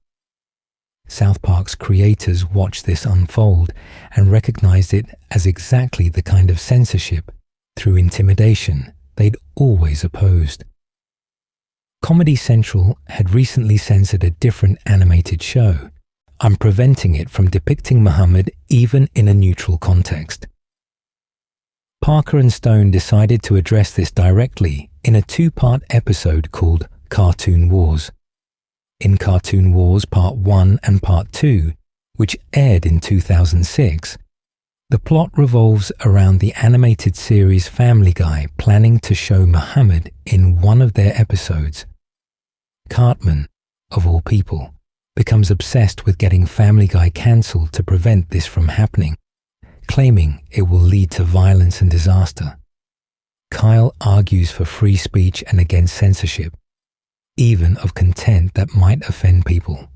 South Park's creators watched this unfold and recognized it as exactly the kind of censorship through intimidation they'd always opposed. Comedy Central had recently censored a different animated show, and preventing it from depicting Muhammad even in a neutral context. Parker and Stone decided to address this directly in a 2-part episode called Cartoon Wars. In Cartoon Wars Part 1 and Part 2, which aired in 2006, the plot revolves around the animated series Family Guy planning to show Muhammad in one of their episodes. Cartman, of all people, becomes obsessed with getting Family Guy cancelled to prevent this from happening, claiming it will lead to violence and disaster. Kyle argues for free speech and against censorship, even of content that might offend people.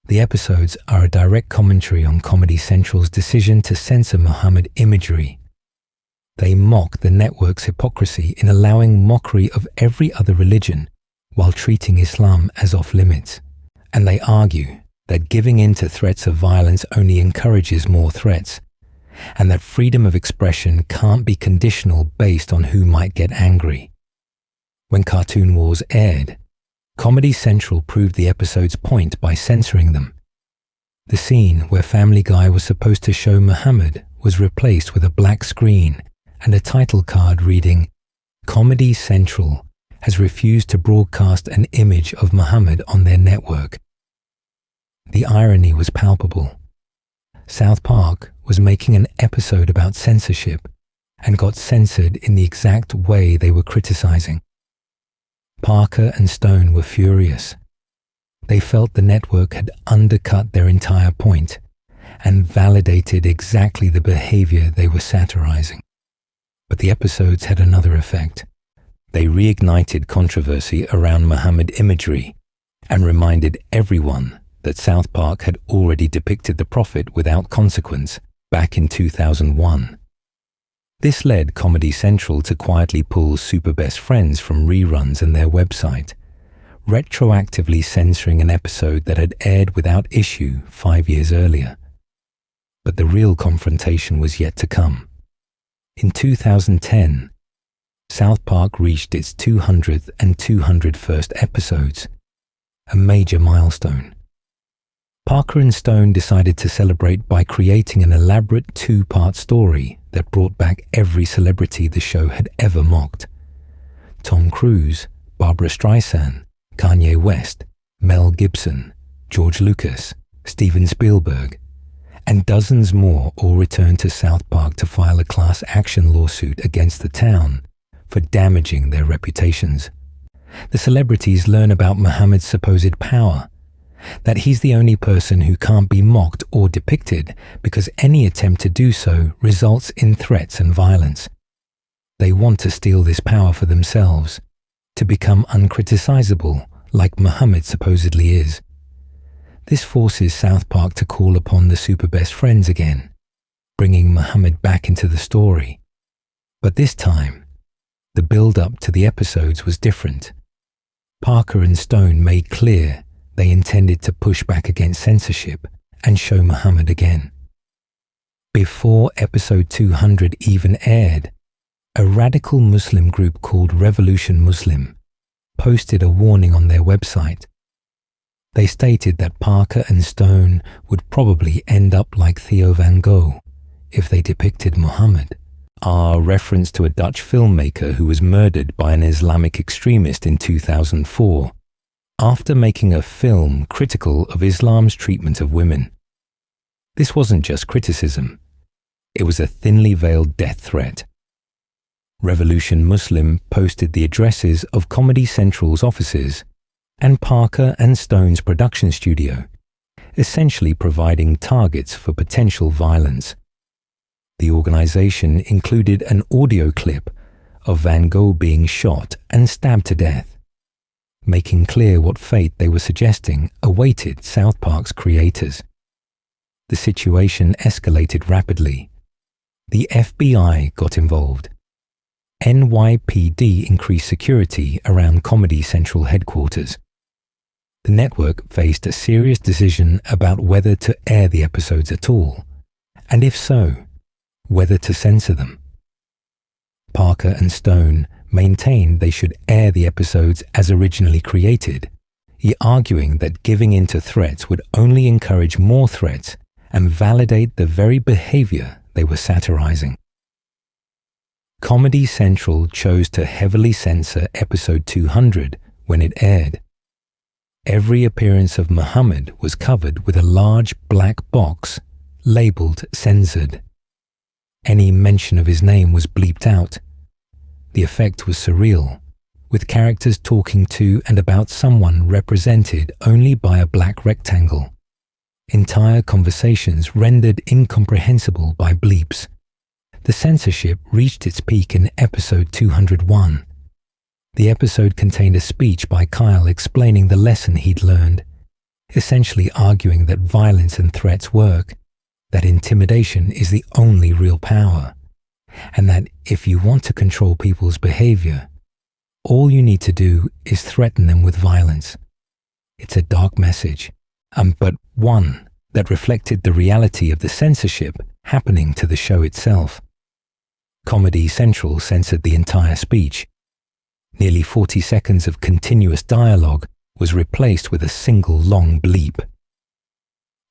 The episodes are a direct commentary on Comedy Central's decision to censor Muhammad imagery. They mock the network's hypocrisy in allowing mockery of every other religion while treating Islam as off-limits, and they argue that giving in to threats of violence only encourages more threats, and that freedom of expression can't be conditional based on who might get angry. When Cartoon Wars aired, Comedy Central proved the episode's point by censoring them. The scene where Family Guy was supposed to show Muhammad was replaced with a black screen and a title card reading, "Comedy Central has refused to broadcast an image of Muhammad on their network." The irony was palpable. South Park was making an episode about censorship and got censored in the exact way they were criticizing. Parker and Stone were furious. They felt the network had undercut their entire point and validated exactly the behavior they were satirizing. But the episodes had another effect. They reignited controversy around Muhammad imagery and reminded everyone that South Park had already depicted the Prophet without consequence back in 2001. This led Comedy Central to quietly pull Super Best Friends from reruns and their website, retroactively censoring an episode that had aired without issue 5 years earlier. But the real confrontation was yet to come. In 2010, South Park reached its 200th and 201st episodes, a major milestone. Parker and Stone decided to celebrate by creating an elaborate two-part story that brought back every celebrity the show had ever mocked. Tom Cruise, Barbra Streisand, Kanye West, Mel Gibson, George Lucas, Steven Spielberg, and dozens more all returned to South Park to file a class action lawsuit against the town for damaging their reputations. The celebrities learn about Muhammad's supposed power, that he's the only person who can't be mocked or depicted because any attempt to do so results in threats and violence. They want to steal this power for themselves, to become uncriticizable like Muhammad supposedly is. This forces South Park to call upon the Super Best Friends again, bringing Muhammad back into the story. But this time, the build-up to the episodes was different. Parker and Stone made clear they intended to push back against censorship and show Muhammad again. Before episode 200 even aired, a radical Muslim group called Revolution Muslim posted a warning on their website. They stated that Parker and Stone would probably end up like Theo van Gogh if they depicted Muhammad, a reference to a Dutch filmmaker who was murdered by an Islamic extremist in 2004 after making a film critical of Islam's treatment of women. This wasn't just criticism, it was a thinly veiled death threat. Revolution Muslim posted the addresses of Comedy Central's offices and Parker and Stone's production studio, essentially providing targets for potential violence. The organization included an audio clip of Van Gogh being shot and stabbed to death, making clear what fate they were suggesting awaited South Park's creators. The situation escalated rapidly. The FBI got involved. NYPD increased security around Comedy Central headquarters. The network faced a serious decision about whether to air the episodes at all, and if so, whether to censor them. Parker and Stone maintained they should air the episodes as originally created, arguing that giving in to threats would only encourage more threats and validate the very behavior they were satirizing. Comedy Central chose to heavily censor episode 200 when it aired. Every appearance of Muhammad was covered with a large black box labeled censored. Any mention of his name was bleeped out. The effect was surreal, with characters talking to and about someone represented only by a black rectangle. Entire conversations rendered incomprehensible by bleeps. The censorship reached its peak in episode 201. The episode contained a speech by Kyle explaining the lesson he'd learned, essentially arguing that violence and threats work, that intimidation is the only real power, and that if you want to control people's behavior, all you need to do is threaten them with violence. It's a dark message, but one that reflected the reality of the censorship happening to the show itself. Comedy Central censored the entire speech. Nearly 40 seconds of continuous dialogue was replaced with a single long bleep.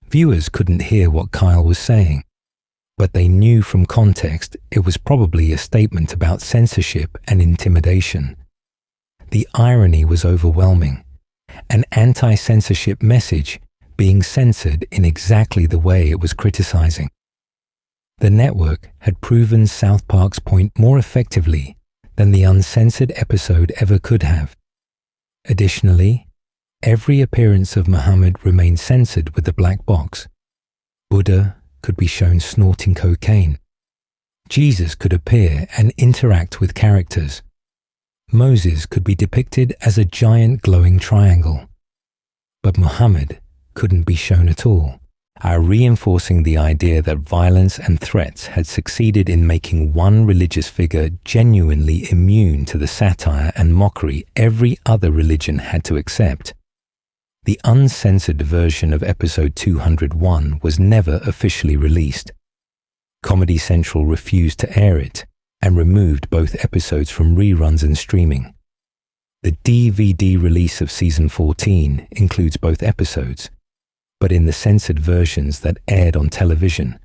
Viewers couldn't hear what Kyle was saying, but they knew from context it was probably a statement about censorship and intimidation. The irony was overwhelming. An anti-censorship message being censored in exactly the way it was criticizing. The network had proven South Park's point more effectively than the uncensored episode ever could have. Additionally, every appearance of Muhammad remained censored with the black box. Buddha could be shown snorting cocaine. Jesus could appear and interact with characters. Moses could be depicted as a giant glowing triangle. But Muhammad couldn't be shown at all, reinforcing the idea that violence and threats had succeeded in making one religious figure genuinely immune to the satire and mockery every other religion had to accept. The uncensored version of episode 201 was never officially released. Comedy Central refused to air it and removed both episodes from reruns and streaming. The DVD release of season 14 includes both episodes, but in the censored versions that aired on television,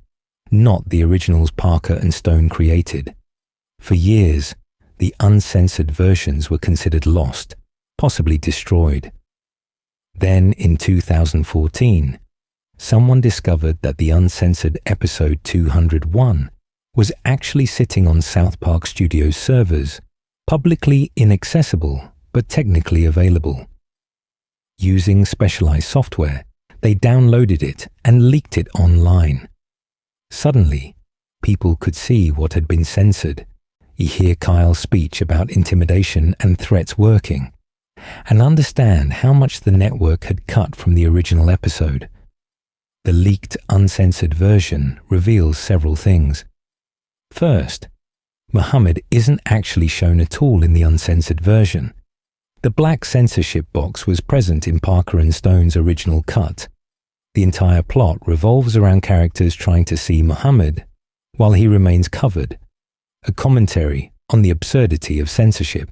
not the originals Parker and Stone created. For years, the uncensored versions were considered lost, possibly destroyed. Then, in 2014, someone discovered that the uncensored episode 201 was actually sitting on South Park Studios servers, publicly inaccessible but technically available. Using specialized software, they downloaded it and leaked it online. Suddenly, people could see what had been censored. You hear Kyle's speech about intimidation and threats working, and understand how much the network had cut from the original episode. The leaked, uncensored version reveals several things. First, Muhammad isn't actually shown at all in the uncensored version. The black censorship box was present in Parker and Stone's original cut. The entire plot revolves around characters trying to see Muhammad while he remains covered, a commentary on the absurdity of censorship.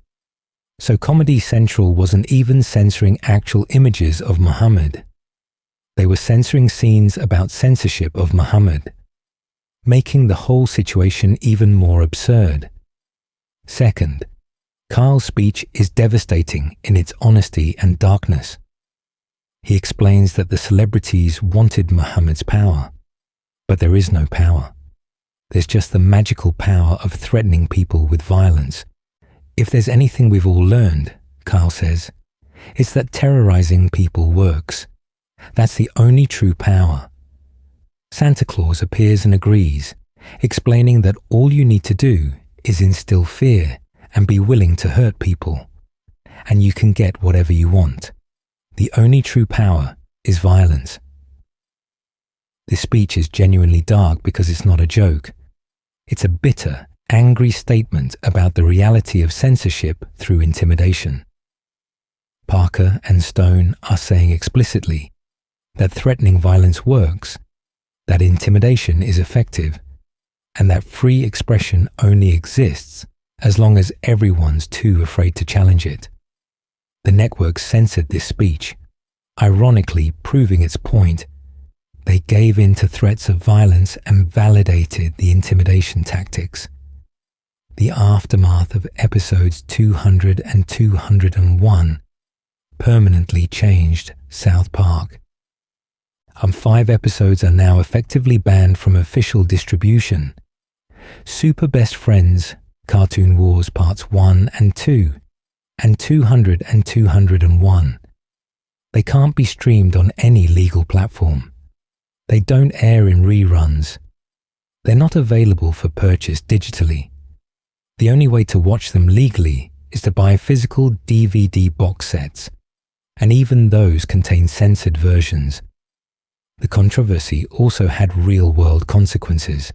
So Comedy Central wasn't even censoring actual images of Muhammad. They were censoring scenes about censorship of Muhammad, making the whole situation even more absurd. Second, Kyle's speech is devastating in its honesty and darkness. He explains that the celebrities wanted Muhammad's power, but there is no power. There's just the magical power of threatening people with violence. If there's anything we've all learned, Kyle says, it's that terrorizing people works. That's the only true power. Santa Claus appears and agrees, explaining that all you need to do is instill fear and be willing to hurt people, and you can get whatever you want. The only true power is violence. This speech is genuinely dark because it's not a joke. It's a bitter, angry statement about the reality of censorship through intimidation. Parker and Stone are saying explicitly that threatening violence works, that intimidation is effective, and that free expression only exists as long as everyone's too afraid to challenge it. The network censored this speech, ironically proving its point. They gave in to threats of violence and validated the intimidation tactics. The aftermath of episodes 200 and 201 permanently changed South Park. 5 episodes are now effectively banned from official distribution. Super Best Friends, Cartoon Wars Parts 1 and 2, and 200 and 201. They can't be streamed on any legal platform. They don't air in reruns. They're not available for purchase digitally. The only way to watch them legally is to buy physical DVD box sets, and even those contain censored versions. The controversy also had real-world consequences.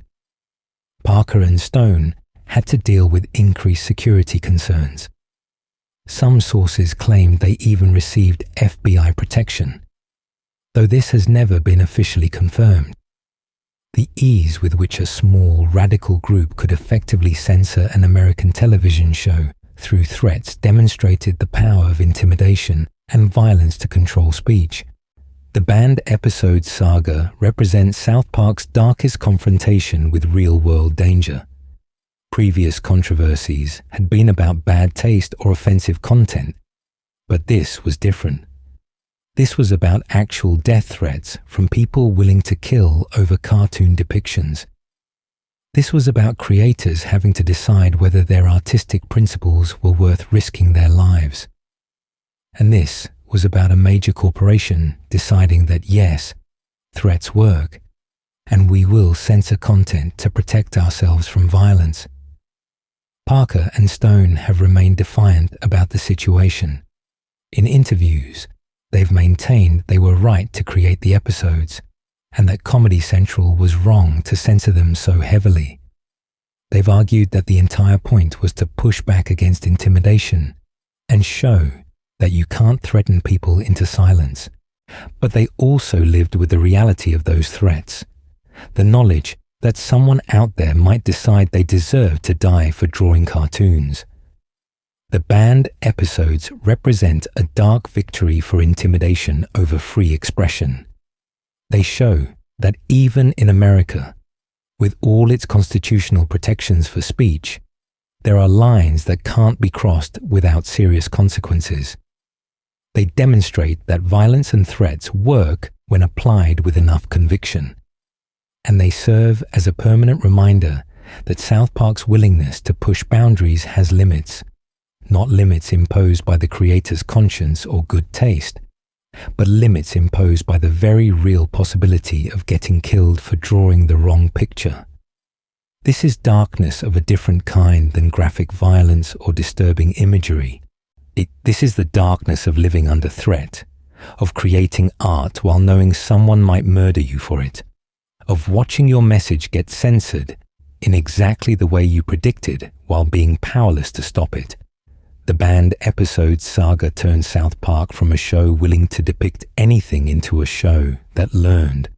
Parker and Stone had to deal with increased security concerns. Some sources claimed they even received FBI protection, though this has never been officially confirmed. The ease with which a small, radical group could effectively censor an American television show through threats demonstrated the power of intimidation and violence to control speech. The banned episode saga represents South Park's darkest confrontation with real-world danger. Previous controversies had been about bad taste or offensive content, but this was different. This was about actual death threats from people willing to kill over cartoon depictions. This was about creators having to decide whether their artistic principles were worth risking their lives. And this was about a major corporation deciding that yes, threats work, and we will censor content to protect ourselves from violence. Parker and Stone have remained defiant about the situation. In interviews, they've maintained they were right to create the episodes, and that Comedy Central was wrong to censor them so heavily. They've argued that the entire point was to push back against intimidation and show that you can't threaten people into silence. But they also lived with the reality of those threats, the knowledge that someone out there might decide they deserve to die for drawing cartoons. The banned episodes represent a dark victory for intimidation over free expression. They show that even in America, with all its constitutional protections for speech, there are lines that can't be crossed without serious consequences. They demonstrate that violence and threats work when applied with enough conviction. And they serve as a permanent reminder that South Park's willingness to push boundaries has limits, not limits imposed by the creator's conscience or good taste, but limits imposed by the very real possibility of getting killed for drawing the wrong picture. This is darkness of a different kind than graphic violence or disturbing imagery. This is the darkness of living under threat, of creating art while knowing someone might murder you for it, of watching your message get censored in exactly the way you predicted while being powerless to stop it. The banned episode saga turned South Park from a show willing to depict anything into a show that learned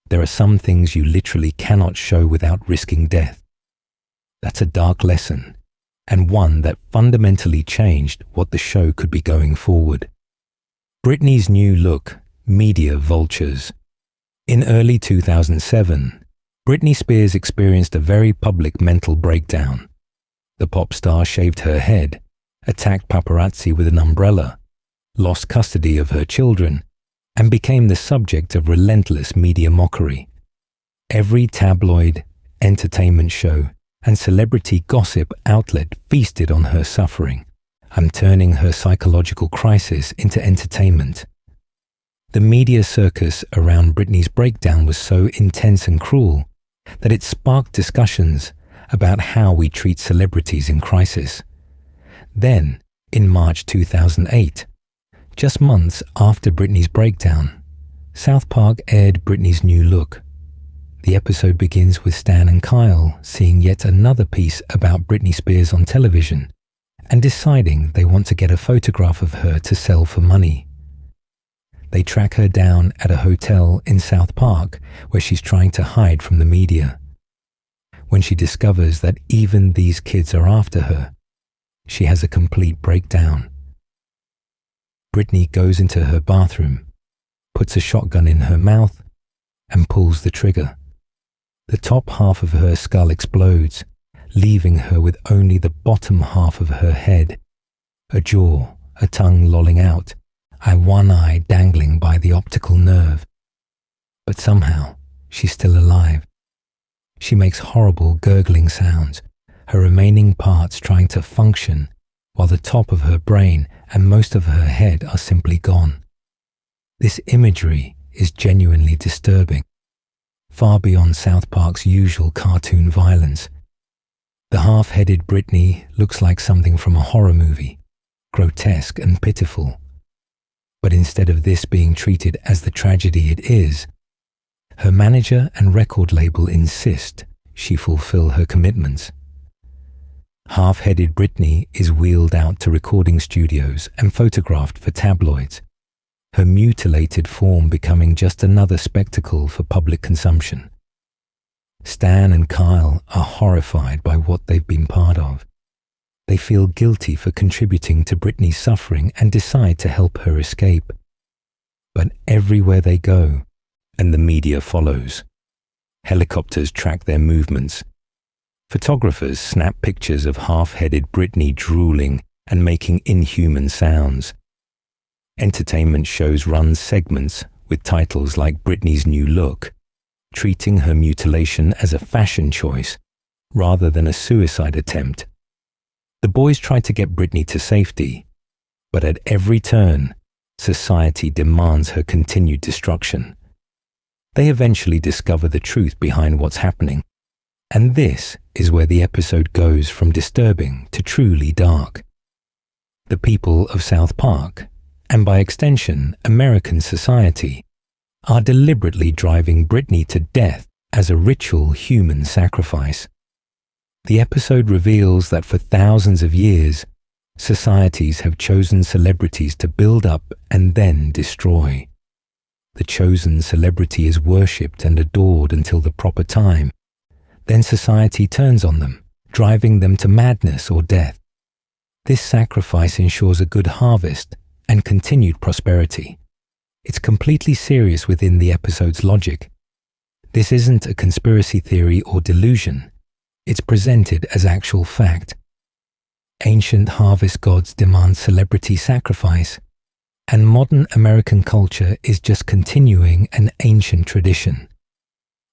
there are some things you literally cannot show without risking death. That's a dark lesson, and one that fundamentally changed what the show could be going forward. Britney's new look, media vultures. In early 2007, Britney Spears experienced a very public mental breakdown. The pop star shaved her head, attacked paparazzi with an umbrella, lost custody of her children, and became the subject of relentless media mockery. Every tabloid, entertainment show, and celebrity gossip outlet feasted on her suffering and turning her psychological crisis into entertainment. The media circus around Britney's breakdown was so intense and cruel that it sparked discussions about how we treat celebrities in crisis. Then, in March 2008, just months after Britney's breakdown, South Park aired Britney's new look. The episode begins with Stan and Kyle seeing yet another piece about Britney Spears on television and deciding they want to get a photograph of her to sell for money. They track her down at a hotel in South Park where she's trying to hide from the media. When she discovers that even these kids are after her, she has a complete breakdown. Britney goes into her bathroom, puts a shotgun in her mouth, and pulls the trigger. The top half of her skull explodes, leaving her with only the bottom half of her head, a jaw, a tongue lolling out, and one eye dangling by the optical nerve. But somehow, she's still alive. She makes horrible gurgling sounds, her remaining parts trying to function, while the top of her brain and most of her head are simply gone. This imagery is genuinely disturbing, far beyond South Park's usual cartoon violence. The half-headed Britney looks like something from a horror movie, grotesque and pitiful. But instead of this being treated as the tragedy it is, her manager and record label insist she fulfill her commitments. Half-headed Britney is wheeled out to recording studios and photographed for tabloids, her mutilated form becoming just another spectacle for public consumption. Stan and Kyle are horrified by what they've been part of. They feel guilty for contributing to Britney's suffering and decide to help her escape. But everywhere they go, and the media follows. Helicopters track their movements. Photographers snap pictures of half-headed Britney drooling and making inhuman sounds. Entertainment shows run segments with titles like Britney's New Look, treating her mutilation as a fashion choice rather than a suicide attempt. The boys try to get Britney to safety, but at every turn, society demands her continued destruction. They eventually discover the truth behind what's happening. And this is where the episode goes from disturbing to truly dark. The people of South Park, and by extension American society, are deliberately driving Britney to death as a ritual human sacrifice. The episode reveals that for thousands of years, societies have chosen celebrities to build up and then destroy. The chosen celebrity is worshipped and adored until the proper time. Then society turns on them, driving them to madness or death. This sacrifice ensures a good harvest and continued prosperity. It's completely serious within the episode's logic. This isn't a conspiracy theory or delusion. It's presented as actual fact. Ancient harvest gods demand celebrity sacrifice, and modern American culture is just continuing an ancient tradition.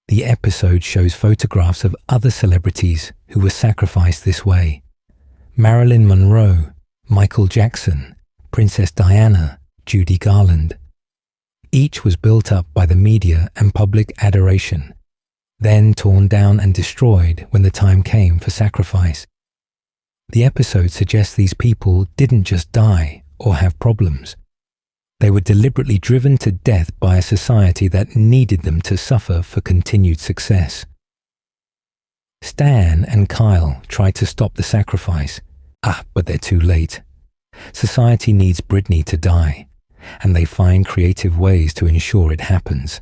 The episode shows photographs of other celebrities who were sacrificed this way. Marilyn Monroe, Michael Jackson, Princess Diana, Judy Garland. Each was built up by the media and public adoration, then torn down and destroyed when the time came for sacrifice. The episode suggests these people didn't just die or have problems. They were deliberately driven to death by a society that needed them to suffer for continued success. Stan and Kyle try to stop the sacrifice, but they're too late. Society needs Britney to die, and they find creative ways to ensure it happens.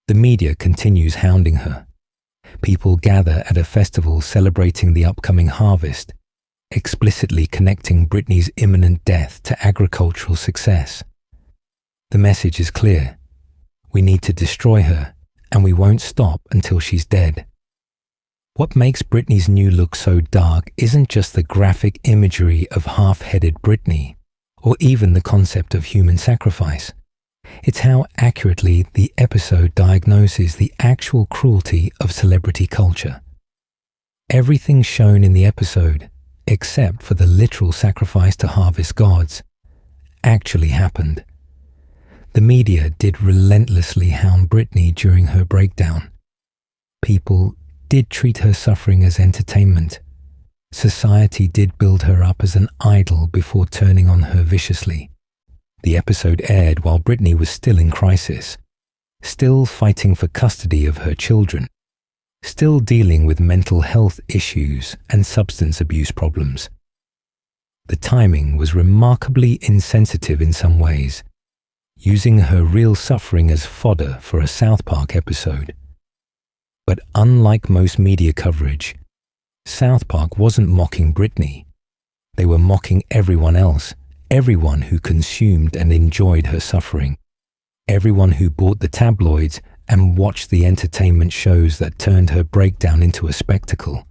The media continues hounding her. People gather at a festival celebrating the upcoming harvest, explicitly connecting Britney's imminent death to agricultural success. The message is clear. We need to destroy her, and we won't stop until she's dead. What makes Britney's new look so dark isn't just the graphic imagery of half-headed Britney, or even the concept of human sacrifice. It's how accurately the episode diagnoses the actual cruelty of celebrity culture. Everything shown in the episode, except for the literal sacrifice to harvest gods, actually happened. The media did relentlessly hound Britney during her breakdown. People did treat her suffering as entertainment. Society did build her up as an idol before turning on her viciously. The episode aired while Britney was still in crisis, still fighting for custody of her children, still dealing with mental health issues and substance abuse problems. The timing was remarkably insensitive in some ways, using her real suffering as fodder for a South Park episode. But unlike most media coverage, South Park wasn't mocking Britney. They were mocking everyone else, everyone who consumed and enjoyed her suffering, everyone who bought the tabloids and watched the entertainment shows that turned her breakdown into a spectacle.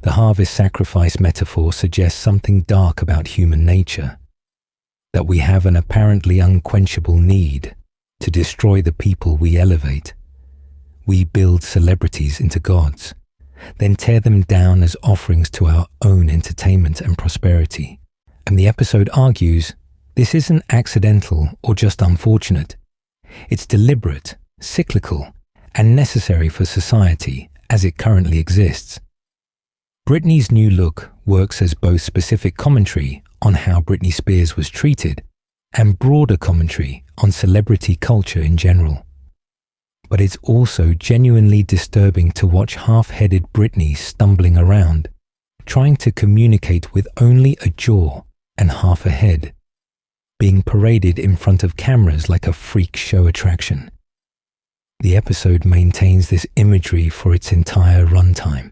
The harvest sacrifice metaphor suggests something dark about human nature, that we have an apparently unquenchable need to destroy the people we elevate. We build celebrities into gods, then tear them down as offerings to our own entertainment and prosperity. And the episode argues this isn't accidental or just unfortunate. It's deliberate, cyclical, and necessary for society as it currently exists. Britney's new look works as both specific commentary on how Britney Spears was treated and broader commentary on celebrity culture in general. But it's also genuinely disturbing to watch half-headed Britney stumbling around, trying to communicate with only a jaw and half a head, being paraded in front of cameras like a freak show attraction. The episode maintains this imagery for its entire runtime,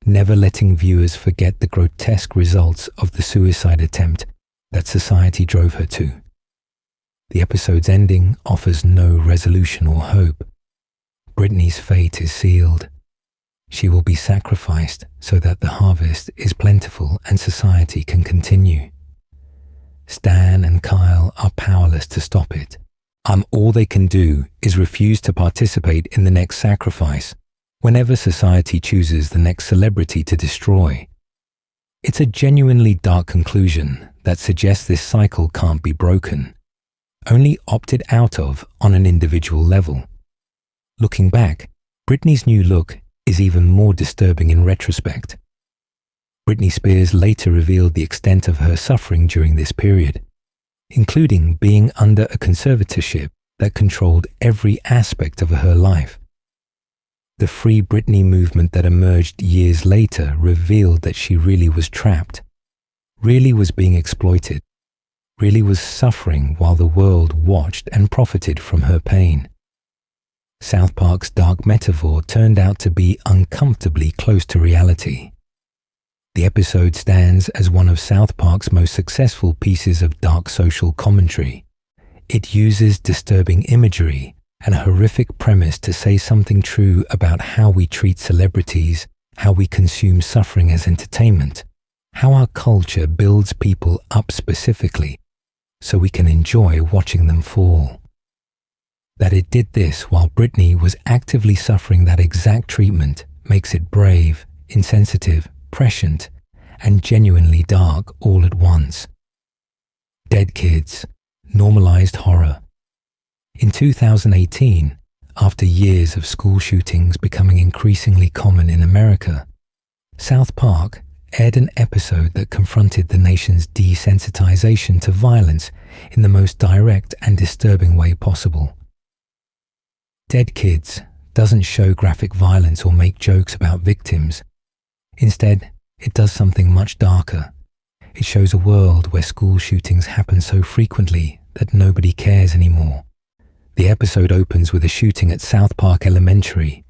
never letting viewers forget the grotesque results of the suicide attempt that society drove her to. The episode's ending offers no resolution or hope. Britney's fate is sealed. She will be sacrificed so that the harvest is plentiful and society can continue. Stan and Kyle are powerless to stop it. All they can do is refuse to participate in the next sacrifice whenever society chooses the next celebrity to destroy. It's a genuinely dark conclusion that suggests this cycle can't be broken. only opted out of on an individual level. Looking back, Britney's new look is even more disturbing in retrospect. Britney Spears later revealed the extent of her suffering during this period, including being under a conservatorship that controlled every aspect of her life. The Free Britney movement that emerged years later revealed that she really was trapped, really was being exploited, really was suffering while the world watched and profited from her pain. South Park's dark metaphor turned out to be uncomfortably close to reality. The episode stands as one of South Park's most successful pieces of dark social commentary. It uses disturbing imagery and a horrific premise to say something true about how we treat celebrities, how we consume suffering as entertainment, how our culture builds people up specifically so we can enjoy watching them fall. That it did this while Britney was actively suffering that exact treatment makes it brave, insensitive, prescient, and genuinely dark all at once. Dead Kids, normalized horror. In 2018, after years of school shootings becoming increasingly common in America, South Park aired an episode that confronted the nation's desensitization to violence in the most direct and disturbing way possible. Dead Kids doesn't show graphic violence or make jokes about victims. Instead, it does something much darker. It shows a world where school shootings happen so frequently that nobody cares anymore. The episode opens with a shooting at South Park Elementary.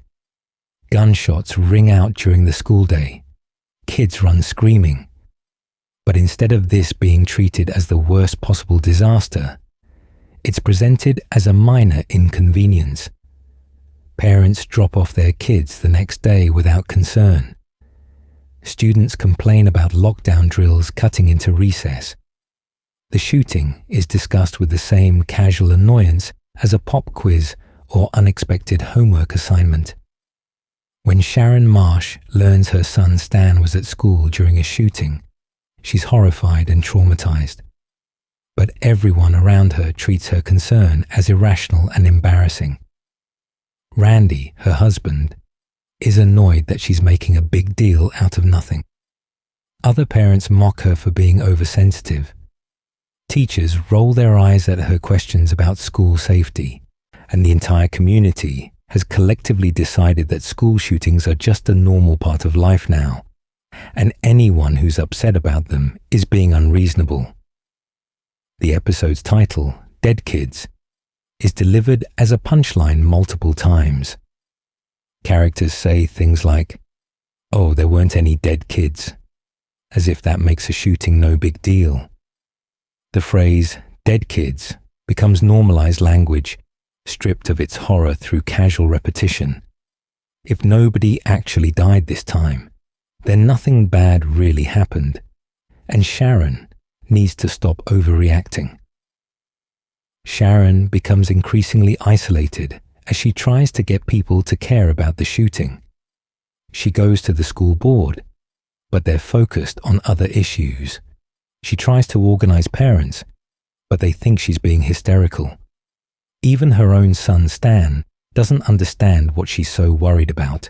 Gunshots ring out during the school day. Kids run screaming. But instead of this being treated as the worst possible disaster, it's presented as a minor inconvenience. Parents drop off their kids the next day without concern. Students complain about lockdown drills cutting into recess. The shooting is discussed with the same casual annoyance as a pop quiz or unexpected homework assignment. When Sharon Marsh learns her son Stan was at school during a shooting, she's horrified and traumatized. But everyone around her treats her concern as irrational and embarrassing. Randy, her husband, is annoyed that she's making a big deal out of nothing. Other parents mock her for being oversensitive. Teachers roll their eyes at her questions about school safety, and the entire community has collectively decided that school shootings are just a normal part of life now, and anyone who's upset about them is being unreasonable. The episode's title, Dead Kids, is delivered as a punchline multiple times. Characters say things like, "Oh, there weren't any dead kids," as if that makes a shooting no big deal. The phrase, dead kids, becomes normalized language, stripped of its horror through casual repetition. If nobody actually died this time, then nothing bad really happened, and Sharon needs to stop overreacting. Sharon becomes increasingly isolated as she tries to get people to care about the shooting. She goes to the school board, but they're focused on other issues. She tries to organize parents, but they think she's being hysterical. Even her own son Stan doesn't understand what she's so worried about.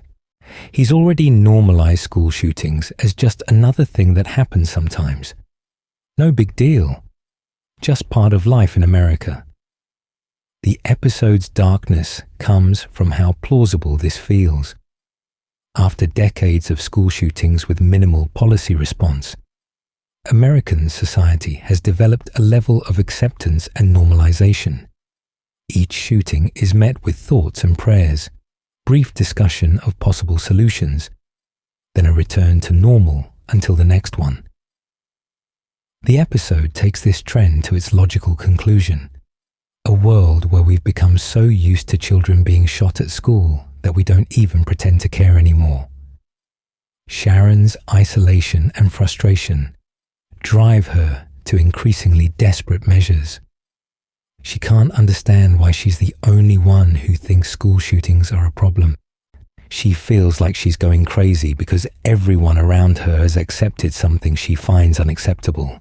He's already normalized school shootings as just another thing that happens sometimes. No big deal. Just part of life in America. The episode's darkness comes from how plausible this feels. After decades of school shootings with minimal policy response, American society has developed a level of acceptance and normalization. Each shooting is met with thoughts and prayers, brief discussion of possible solutions, then a return to normal until the next one. The episode takes this trend to its logical conclusion. A world where we've become so used to children being shot at school that we don't even pretend to care anymore. Sharon's isolation and frustration drive her to increasingly desperate measures. She can't understand why she's the only one who thinks school shootings are a problem. She feels like she's going crazy because everyone around her has accepted something she finds unacceptable.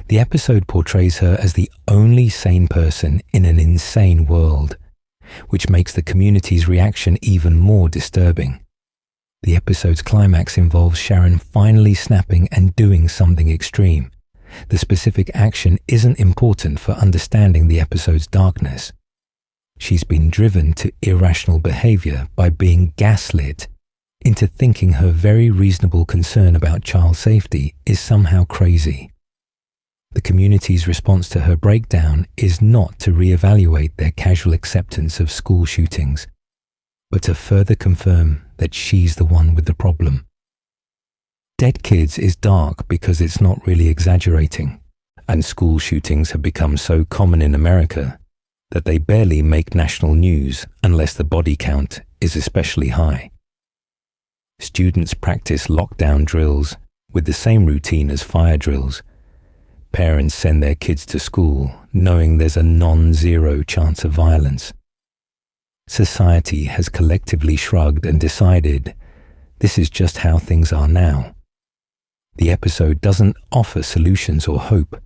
The episode portrays her as the only sane person in an insane world, which makes the community's reaction even more disturbing. The episode's climax involves Sharon finally snapping and doing something extreme. The specific action isn't important for understanding the episode's darkness. She's been driven to irrational behavior by being gaslit into thinking her very reasonable concern about child safety is somehow crazy. The community's response to her breakdown is not to reevaluate their casual acceptance of school shootings, but to further confirm that she's the one with the problem. Dead Kids is dark because it's not really exaggerating, and school shootings have become so common in America that they barely make national news unless the body count is especially high. Students practice lockdown drills with the same routine as fire drills. Parents send their kids to school knowing there's a non-zero chance of violence. Society has collectively shrugged and decided this is just how things are now. The episode doesn't offer solutions or hope.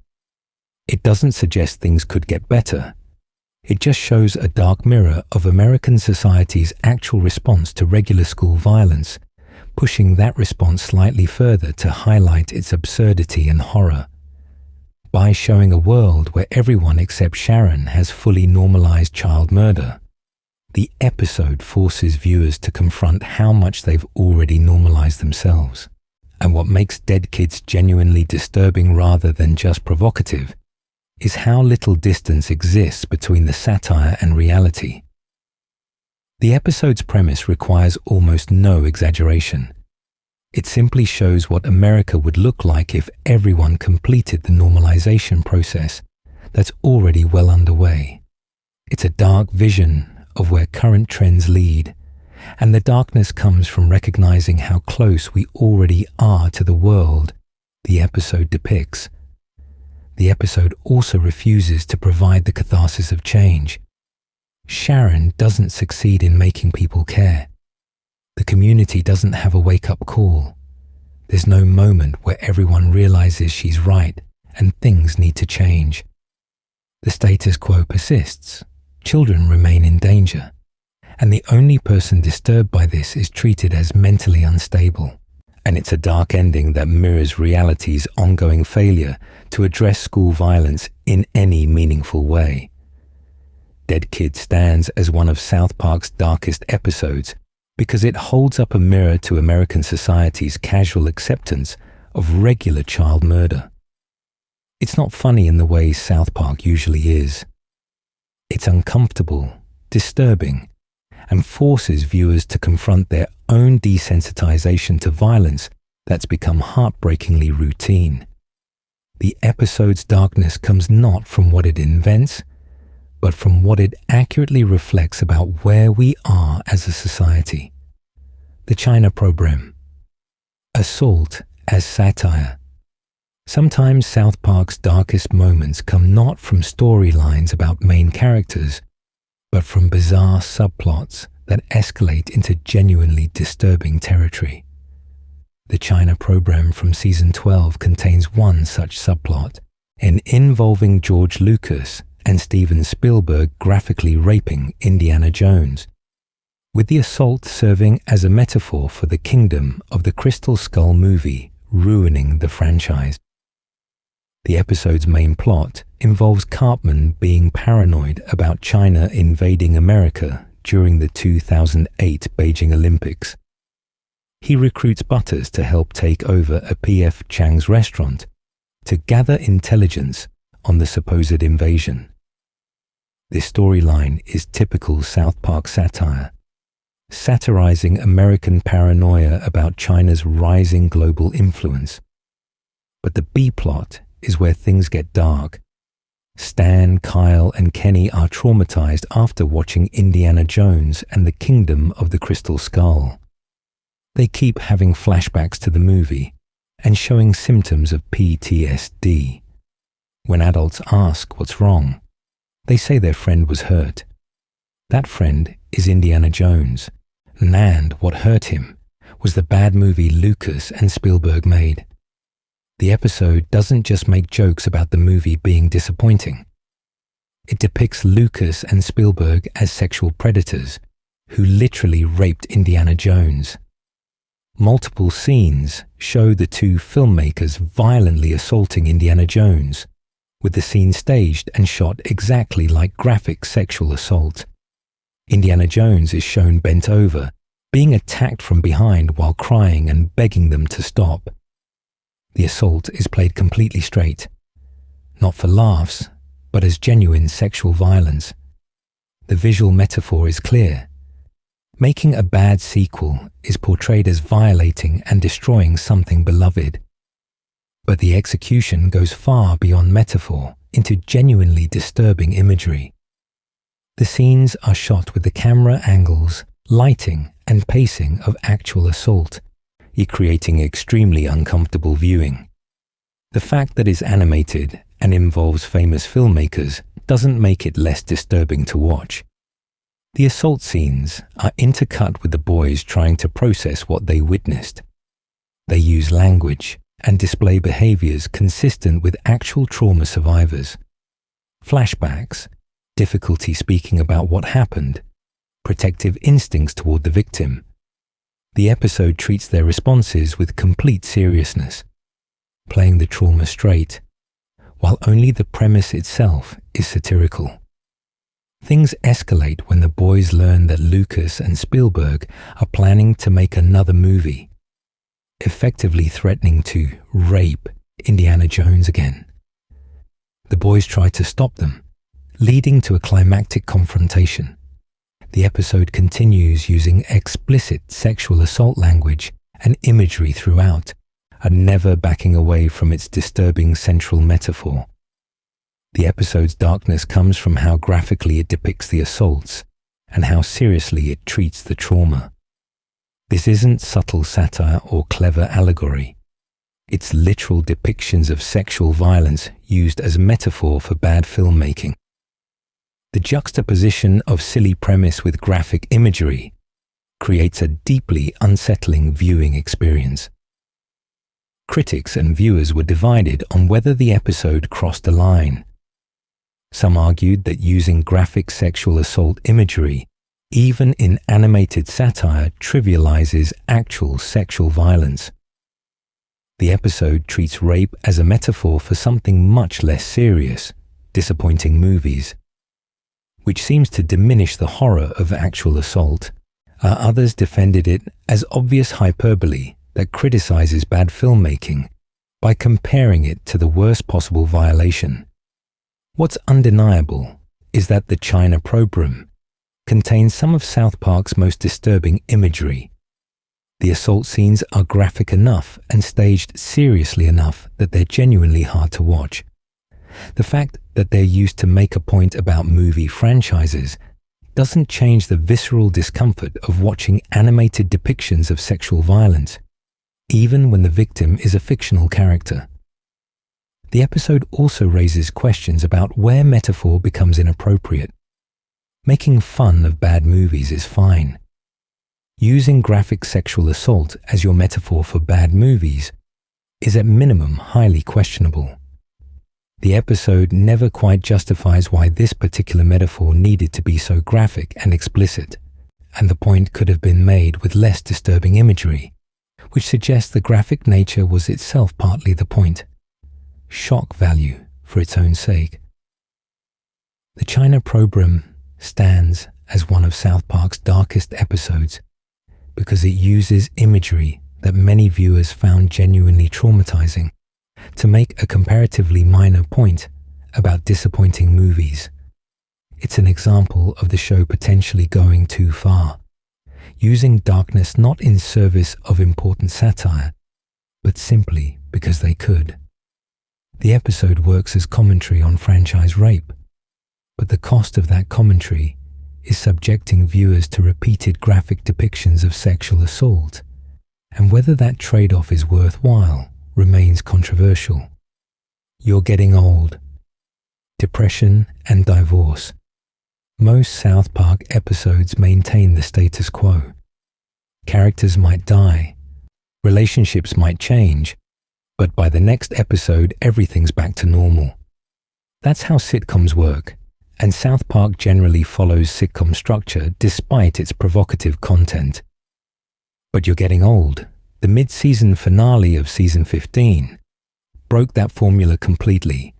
It doesn't suggest things could get better. It just shows a dark mirror of American society's actual response to regular school violence, pushing that response slightly further to highlight its absurdity and horror. By showing a world where everyone except Sharon has fully normalized child murder, the episode forces viewers to confront how much they've already normalized themselves. And what makes Dead Kids genuinely disturbing rather than just provocative is how little distance exists between the satire and reality. The episode's premise requires almost no exaggeration. It simply shows what America would look like if everyone completed the normalization process that's already well underway. It's a dark vision of where current trends lead, and the darkness comes from recognizing how close we already are to the world the episode depicts. The episode also refuses to provide the catharsis of change. Sharon doesn't succeed in making people care. The community doesn't have a wake-up call. There's no moment where everyone realizes she's right and things need to change. The status quo persists. Children remain in danger, and the only person disturbed by this is treated as mentally unstable. And it's a dark ending that mirrors reality's ongoing failure to address school violence in any meaningful way. Dead Kid stands as one of South Park's darkest episodes because it holds up a mirror to American society's casual acceptance of regular child murder. It's not funny in the way South Park usually is. It's uncomfortable, disturbing, and forces viewers to confront their own desensitization to violence that's become heartbreakingly routine. The episode's darkness comes not from what it invents, but from what it accurately reflects about where we are as a society. The China Program. Assault as satire. Sometimes South Park's darkest moments come not from storylines about main characters, but from bizarre subplots that escalate into genuinely disturbing territory. The China Program from Season 12 contains one such subplot, involving George Lucas and Steven Spielberg graphically raping Indiana Jones, with the assault serving as a metaphor for the kingdom of the Crystal Skull movie ruining the franchise. The episode's main plot involves Cartman being paranoid about China invading America during the 2008 Beijing Olympics. He recruits Butters to help take over a P.F. Chang's restaurant to gather intelligence on the supposed invasion. This storyline is typical South Park satire, satirizing American paranoia about China's rising global influence. But the B-plot is where things get dark. Stan, Kyle, and Kenny are traumatized after watching Indiana Jones and the Kingdom of the Crystal Skull. They keep having flashbacks to the movie and showing symptoms of PTSD. When adults ask what's wrong, they say their friend was hurt. That friend is Indiana Jones, and what hurt him was the bad movie Lucas and Spielberg made. The episode doesn't just make jokes about the movie being disappointing. It depicts Lucas and Spielberg as sexual predators who literally raped Indiana Jones. Multiple scenes show the two filmmakers violently assaulting Indiana Jones, with the scene staged and shot exactly like graphic sexual assault. Indiana Jones is shown bent over, being attacked from behind while crying and begging them to stop. The assault is played completely straight, not for laughs, but as genuine sexual violence. The visual metaphor is clear. Making a bad sequel is portrayed as violating and destroying something beloved. But the execution goes far beyond metaphor into genuinely disturbing imagery. The scenes are shot with the camera angles, lighting, and pacing of actual assault, creating extremely uncomfortable viewing. The fact that it's animated and involves famous filmmakers doesn't make it less disturbing to watch. The assault scenes are intercut with the boys trying to process what they witnessed. They use language and display behaviors consistent with actual trauma survivors. Flashbacks, difficulty speaking about what happened, protective instincts toward the victim. The episode treats their responses with complete seriousness, playing the trauma straight, while only the premise itself is satirical. Things escalate when the boys learn that Lucas and Spielberg are planning to make another movie, effectively threatening to rape Indiana Jones again. The boys try to stop them, leading to a climactic confrontation. The episode continues using explicit sexual assault language and imagery throughout, and never backing away from its disturbing central metaphor. The episode's darkness comes from how graphically it depicts the assaults and how seriously it treats the trauma. This isn't subtle satire or clever allegory. It's literal depictions of sexual violence used as metaphor for bad filmmaking. The juxtaposition of silly premise with graphic imagery creates a deeply unsettling viewing experience. Critics and viewers were divided on whether the episode crossed a line. Some argued that using graphic sexual assault imagery, even in animated satire, trivializes actual sexual violence. The episode treats rape as a metaphor for something much less serious, disappointing movies, which seems to diminish the horror of actual assault. Others defended it as obvious hyperbole that criticizes bad filmmaking by comparing it to the worst possible violation. What's undeniable is that the China program contains some of South Park's most disturbing imagery. The assault scenes are graphic enough and staged seriously enough that they're genuinely hard to watch. The fact that they're used to make a point about movie franchises doesn't change the visceral discomfort of watching animated depictions of sexual violence, even when the victim is a fictional character. The episode also raises questions about where metaphor becomes inappropriate. Making fun of bad movies is fine. Using graphic sexual assault as your metaphor for bad movies is at minimum highly questionable. The episode never quite justifies why this particular metaphor needed to be so graphic and explicit, and the point could have been made with less disturbing imagery, which suggests the graphic nature was itself partly the point. Shock value for its own sake. The China program stands as one of South Park's darkest episodes because it uses imagery that many viewers found genuinely traumatizing to make a comparatively minor point about disappointing movies. It's an example of the show potentially going too far, using darkness not in service of important satire, but simply because they could. The episode works as commentary on franchise rape, but the cost of that commentary is subjecting viewers to repeated graphic depictions of sexual assault, and whether that trade-off is worthwhile remains controversial. You're getting old. Depression and divorce. Most South Park episodes maintain the status quo. Characters might die, relationships might change, But by the next episode, everything's back to normal. That's how sitcoms work, and South Park generally follows sitcom structure despite its provocative content. But You're Getting Old, the mid-season finale of season 15, broke that formula completely,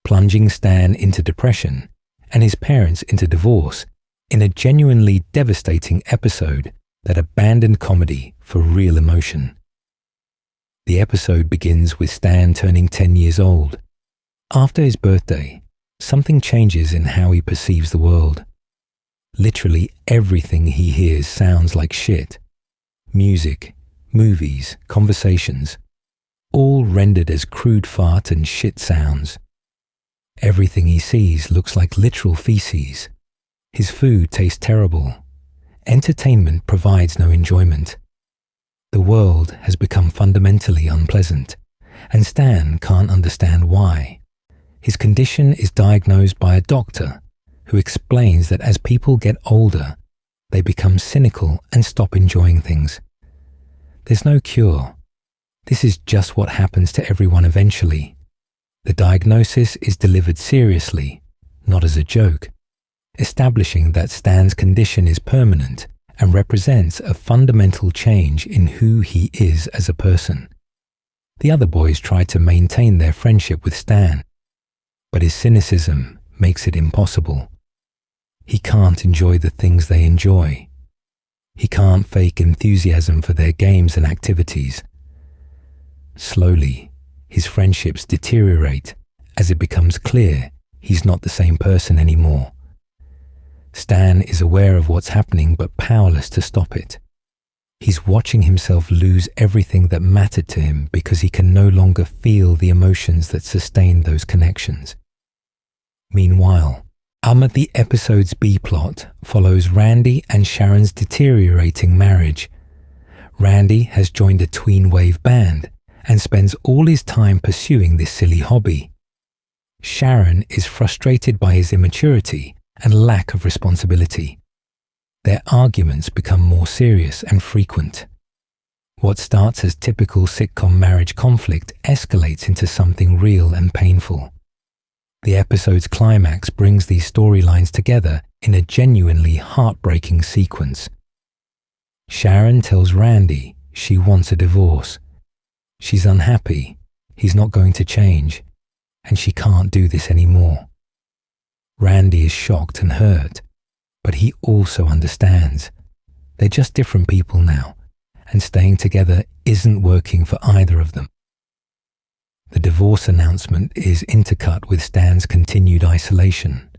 plunging Stan into depression and his parents into divorce in a genuinely devastating episode that abandoned comedy for real emotion. The episode begins with Stan turning 10 years old. After his birthday, something changes in how he perceives the world. Literally everything he hears sounds like shit. Music, movies, conversations, all rendered as crude fart and shit sounds. Everything he sees looks like literal feces. His food tastes terrible. Entertainment provides no enjoyment. The world has become fundamentally unpleasant, and Stan can't understand why. His condition is diagnosed by a doctor who explains that as people get older, they become cynical and stop enjoying things. There's no cure. This is just what happens to everyone eventually. The diagnosis is delivered seriously, not as a joke, establishing that Stan's condition is permanent and represents a fundamental change in who he is as a person. The other boys try to maintain their friendship with Stan, but his cynicism makes it impossible. He can't enjoy the things they enjoy. He can't fake enthusiasm for their games and activities. Slowly, his friendships deteriorate as it becomes clear he's not the same person anymore. Stan is aware of what's happening but powerless to stop it. He's watching himself lose everything that mattered to him because he can no longer feel the emotions that sustained those connections. Meanwhile, the episode's B-plot follows Randy and Sharon's deteriorating marriage. Randy has joined a tween wave band and spends all his time pursuing this silly hobby. Sharon is frustrated by his immaturity and lack of responsibility. Their arguments become more serious and frequent. What starts as typical sitcom marriage conflict escalates into something real and painful. The episode's climax brings these storylines together in a genuinely heartbreaking sequence. Sharon tells Randy she wants a divorce. She's unhappy, he's not going to change, and she can't do this anymore. Randy is shocked and hurt, but he also understands. They're just different people now, and staying together isn't working for either of them. The divorce announcement is intercut with Stan's continued isolation.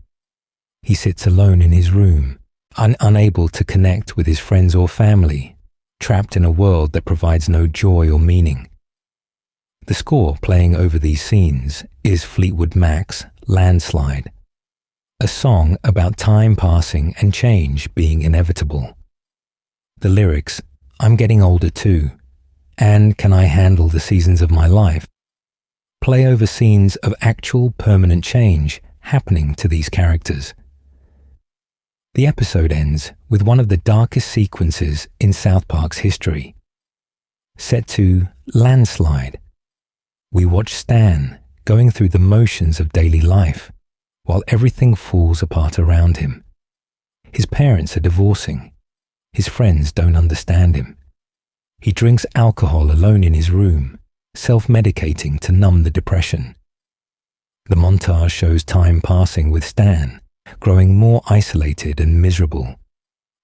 He sits alone in his room, unable to connect with his friends or family, trapped in a world that provides no joy or meaning. The score playing over these scenes is Fleetwood Mac's Landslide, a song about time passing and change being inevitable. The lyrics, I'm getting older too, and can I handle the seasons of my life, play over scenes of actual permanent change happening to these characters. The episode ends with one of the darkest sequences in South Park's history. Set to Landslide, we watch Stan going through the motions of daily life while everything falls apart around him. His parents are divorcing. His friends don't understand him. He drinks alcohol alone in his room, self-medicating to numb the depression. The montage shows time passing with Stan, growing more isolated and miserable.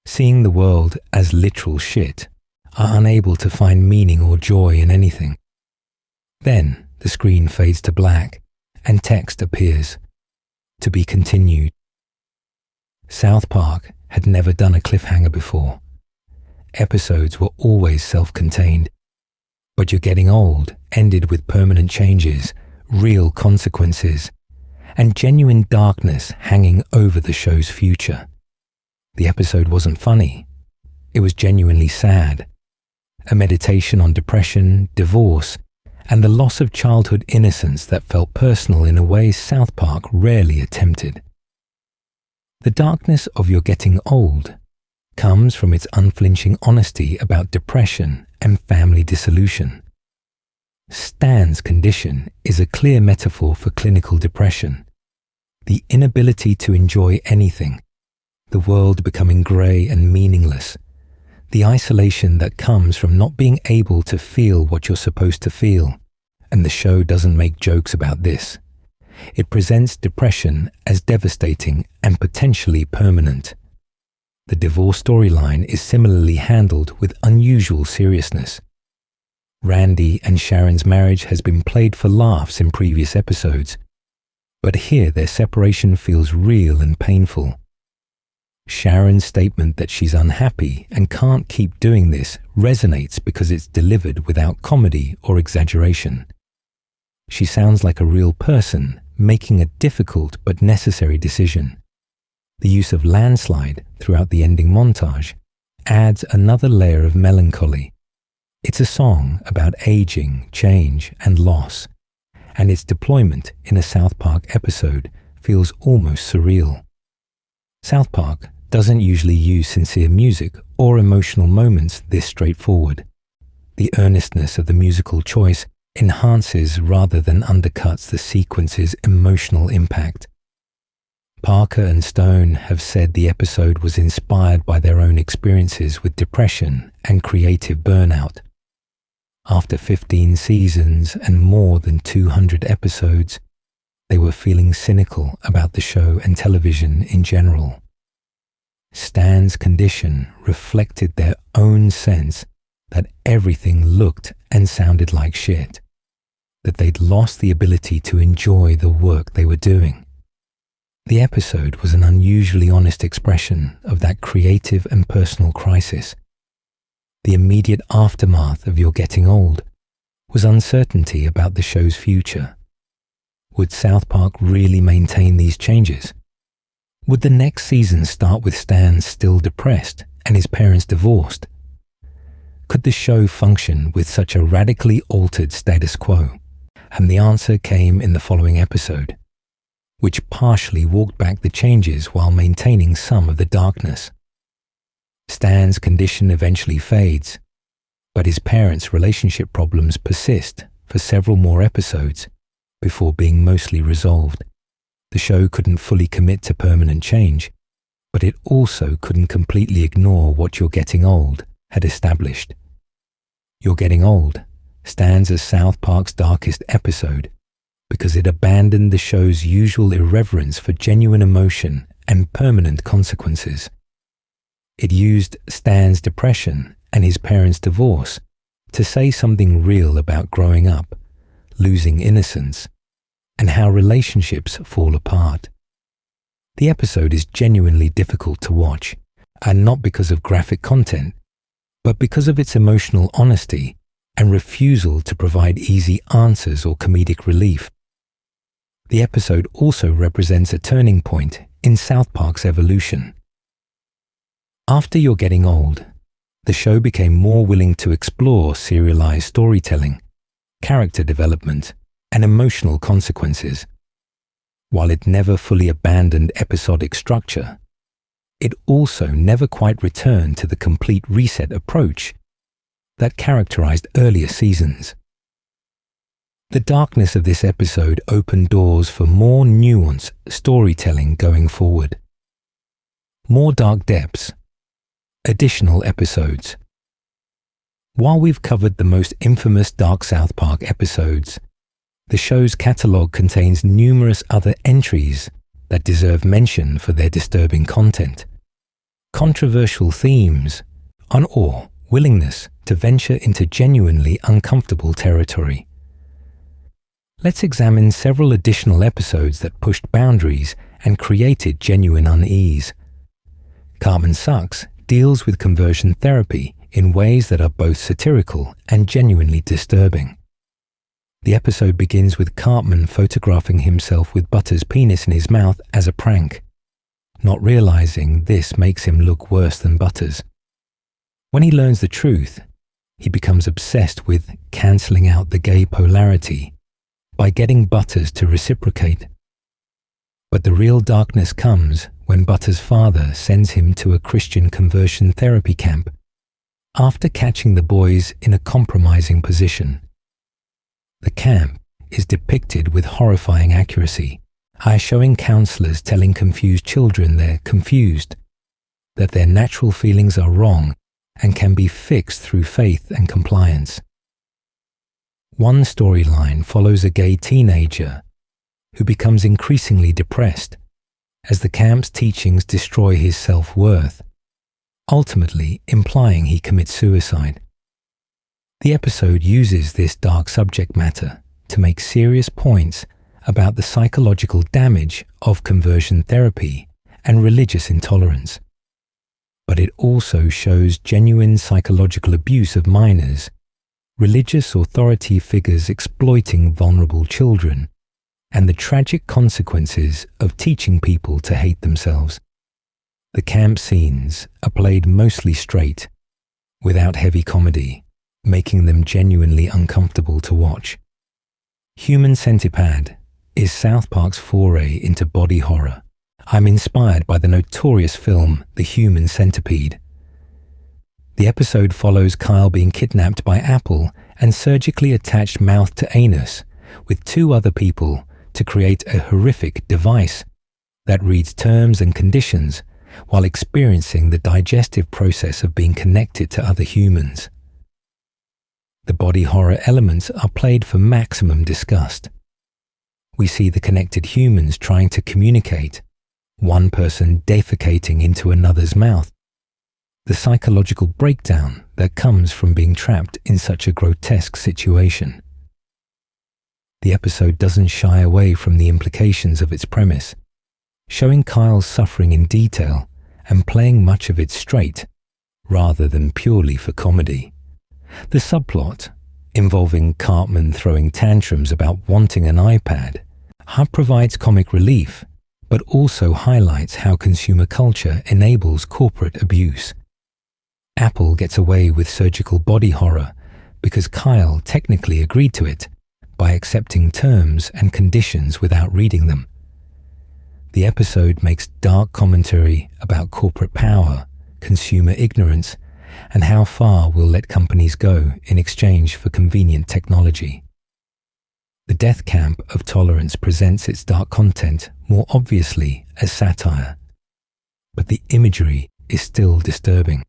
Seeing the world as literal shit, are unable to find meaning or joy in anything. Then the screen fades to black and text appears. To be continued. South Park had never done a cliffhanger before. Episodes were always self-contained. But You're Getting Old ended with permanent changes, real consequences, and genuine darkness hanging over the show's future. The episode wasn't funny. It was genuinely sad. A meditation on depression, divorce, and the loss of childhood innocence that felt personal in a way South Park rarely attempted. The darkness of You're Getting Old comes from its unflinching honesty about depression and family dissolution. Stan's condition is a clear metaphor for clinical depression. The inability to enjoy anything, the world becoming grey and meaningless, the isolation that comes from not being able to feel what you're supposed to feel. And the show doesn't make jokes about this. It presents depression as devastating and potentially permanent. The divorce storyline is similarly handled with unusual seriousness. Randy and Sharon's marriage has been played for laughs in previous episodes, but here their separation feels real and painful. Sharon's statement that she's unhappy and can't keep doing this resonates because it's delivered without comedy or exaggeration. She sounds like a real person making a difficult but necessary decision. The use of landslide throughout the ending montage adds another layer of melancholy. It's a song about aging, change, and loss, and its deployment in a South Park episode feels almost surreal. South Park doesn't usually use sincere music or emotional moments this straightforward. The earnestness of the musical choice enhances rather than undercuts the sequence's emotional impact. Parker and Stone have said the episode was inspired by their own experiences with depression and creative burnout. After 15 seasons and more than 200 episodes, they were feeling cynical about the show and television in general. Stan's condition reflected their own sense that everything looked and sounded like shit, that they'd lost the ability to enjoy the work they were doing. The episode was an unusually honest expression of that creative and personal crisis. The immediate aftermath of your getting old was uncertainty about the show's future. Would South Park really maintain these changes? Would the next season start with Stan still depressed and his parents divorced? Could the show function with such a radically altered status quo? And the answer came in the following episode, which partially walked back the changes while maintaining some of the darkness. Stan's condition eventually fades, but his parents' relationship problems persist for several more episodes before being mostly resolved. The show couldn't fully commit to permanent change, but it also couldn't completely ignore what You're Getting Old had established. You're Getting Old stands as South Park's darkest episode because it abandoned the show's usual irreverence for genuine emotion and permanent consequences. It used Stan's depression and his parents' divorce to say something real about growing up, losing innocence, and how relationships fall apart. The episode is genuinely difficult to watch, and not because of graphic content, but because of its emotional honesty and refusal to provide easy answers or comedic relief. The episode also represents a turning point in South Park's evolution. After You're Getting Old, the show became more willing to explore serialized storytelling, character development, and emotional consequences. While it never fully abandoned episodic structure, it also never quite returned to the complete reset approach that characterized earlier seasons. The darkness of this episode opened doors for more nuanced storytelling going forward. More dark depths, additional episodes. While we've covered the most infamous Dark South Park episodes, the show's catalogue contains numerous other entries that deserve mention for their disturbing content, controversial themes, or willingness to venture into genuinely uncomfortable territory. Let's examine several additional episodes that pushed boundaries and created genuine unease. Cartman Sucks deals with conversion therapy in ways that are both satirical and genuinely disturbing. The episode begins with Cartman photographing himself with Butter's penis in his mouth as a prank, not realizing this makes him look worse than Butter's. When he learns the truth, he becomes obsessed with cancelling out the gay polarity by getting Butters to reciprocate. But the real darkness comes when Butters' father sends him to a Christian conversion therapy camp after catching the boys in a compromising position. The camp is depicted with horrifying accuracy, showing counselors telling confused children they're confused, that their natural feelings are wrong and can be fixed through faith and compliance. One storyline follows a gay teenager who becomes increasingly depressed as the camp's teachings destroy his self-worth, ultimately implying he commits suicide. The episode uses this dark subject matter to make serious points about the psychological damage of conversion therapy and religious intolerance. But it also shows genuine psychological abuse of minors, religious authority figures exploiting vulnerable children, and the tragic consequences of teaching people to hate themselves. The camp scenes are played mostly straight, without heavy comedy, making them genuinely uncomfortable to watch. Human Centipede is South Park's foray into body horror. I'm inspired by the notorious film The Human Centipede. The episode follows Kyle being kidnapped by Apple and surgically attached mouth to anus with 2 other people to create a horrific device that reads terms and conditions while experiencing the digestive process of being connected to other humans. The body horror elements are played for maximum disgust. We see the connected humans trying to communicate, one person defecating into another's mouth. The psychological breakdown that comes from being trapped in such a grotesque situation. The episode doesn't shy away from the implications of its premise, showing Kyle's suffering in detail and playing much of it straight, rather than purely for comedy. The subplot, involving Cartman throwing tantrums about wanting an iPad, provides comic relief, but also highlights how consumer culture enables corporate abuse. Apple gets away with surgical body horror because Kyle technically agreed to it by accepting terms and conditions without reading them. The episode makes dark commentary about corporate power, consumer ignorance, and how far we'll let companies go in exchange for convenient technology. The death camp of tolerance presents its dark content more obviously as satire, but the imagery is still disturbing.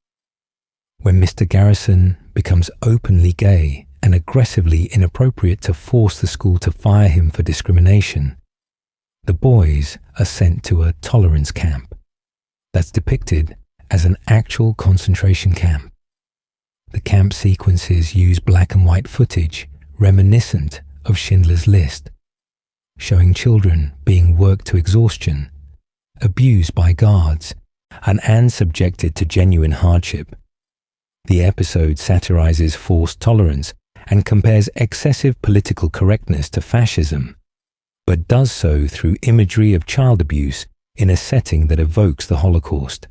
When Mr. Garrison becomes openly gay and aggressively inappropriate to force the school to fire him for discrimination, the boys are sent to a tolerance camp that's depicted as an actual concentration camp. The camp sequences use black and white footage reminiscent of Schindler's List, showing children being worked to exhaustion, abused by guards, and subjected to genuine hardship. The episode satirizes forced tolerance and compares excessive political correctness to fascism, but does so through imagery of child abuse in a setting that evokes the Holocaust.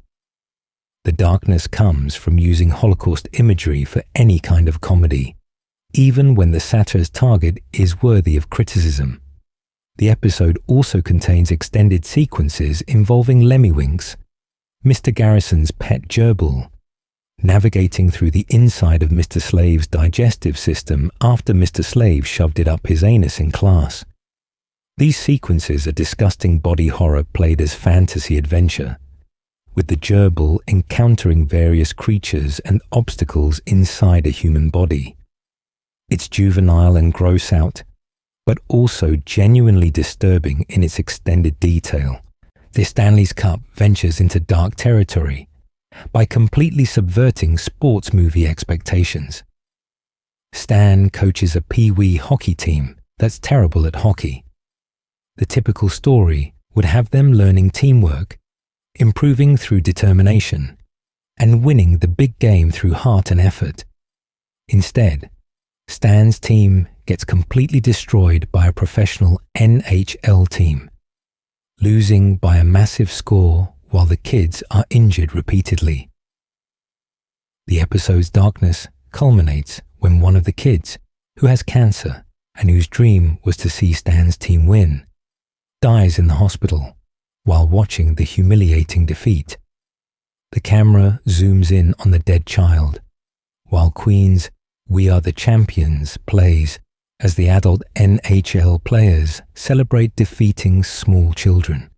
The darkness comes from using Holocaust imagery for any kind of comedy, even when the satire's target is worthy of criticism. The episode also contains extended sequences involving Lemmiwinks, Mr. Garrison's pet gerbil, navigating through the inside of Mr. Slave's digestive system after Mr. Slave shoved it up his anus in class. These sequences are disgusting body horror played as fantasy adventure, with the gerbil encountering various creatures and obstacles inside a human body. It's juvenile and gross out, but also genuinely disturbing in its extended detail. The Stanley's Cup ventures into dark territory by completely subverting sports movie expectations. Stan coaches a pee-wee hockey team that's terrible at hockey. The typical story would have them learning teamwork, improving through determination, and winning the big game through heart and effort. Instead, Stan's team gets completely destroyed by a professional NHL team, losing by a massive score while the kids are injured repeatedly. The episode's darkness culminates when one of the kids, who has cancer and whose dream was to see Stan's team win, dies in the hospital while watching the humiliating defeat. The camera zooms in on the dead child, while Queen's "We Are the Champions" plays, as the adult NHL players celebrate defeating small children.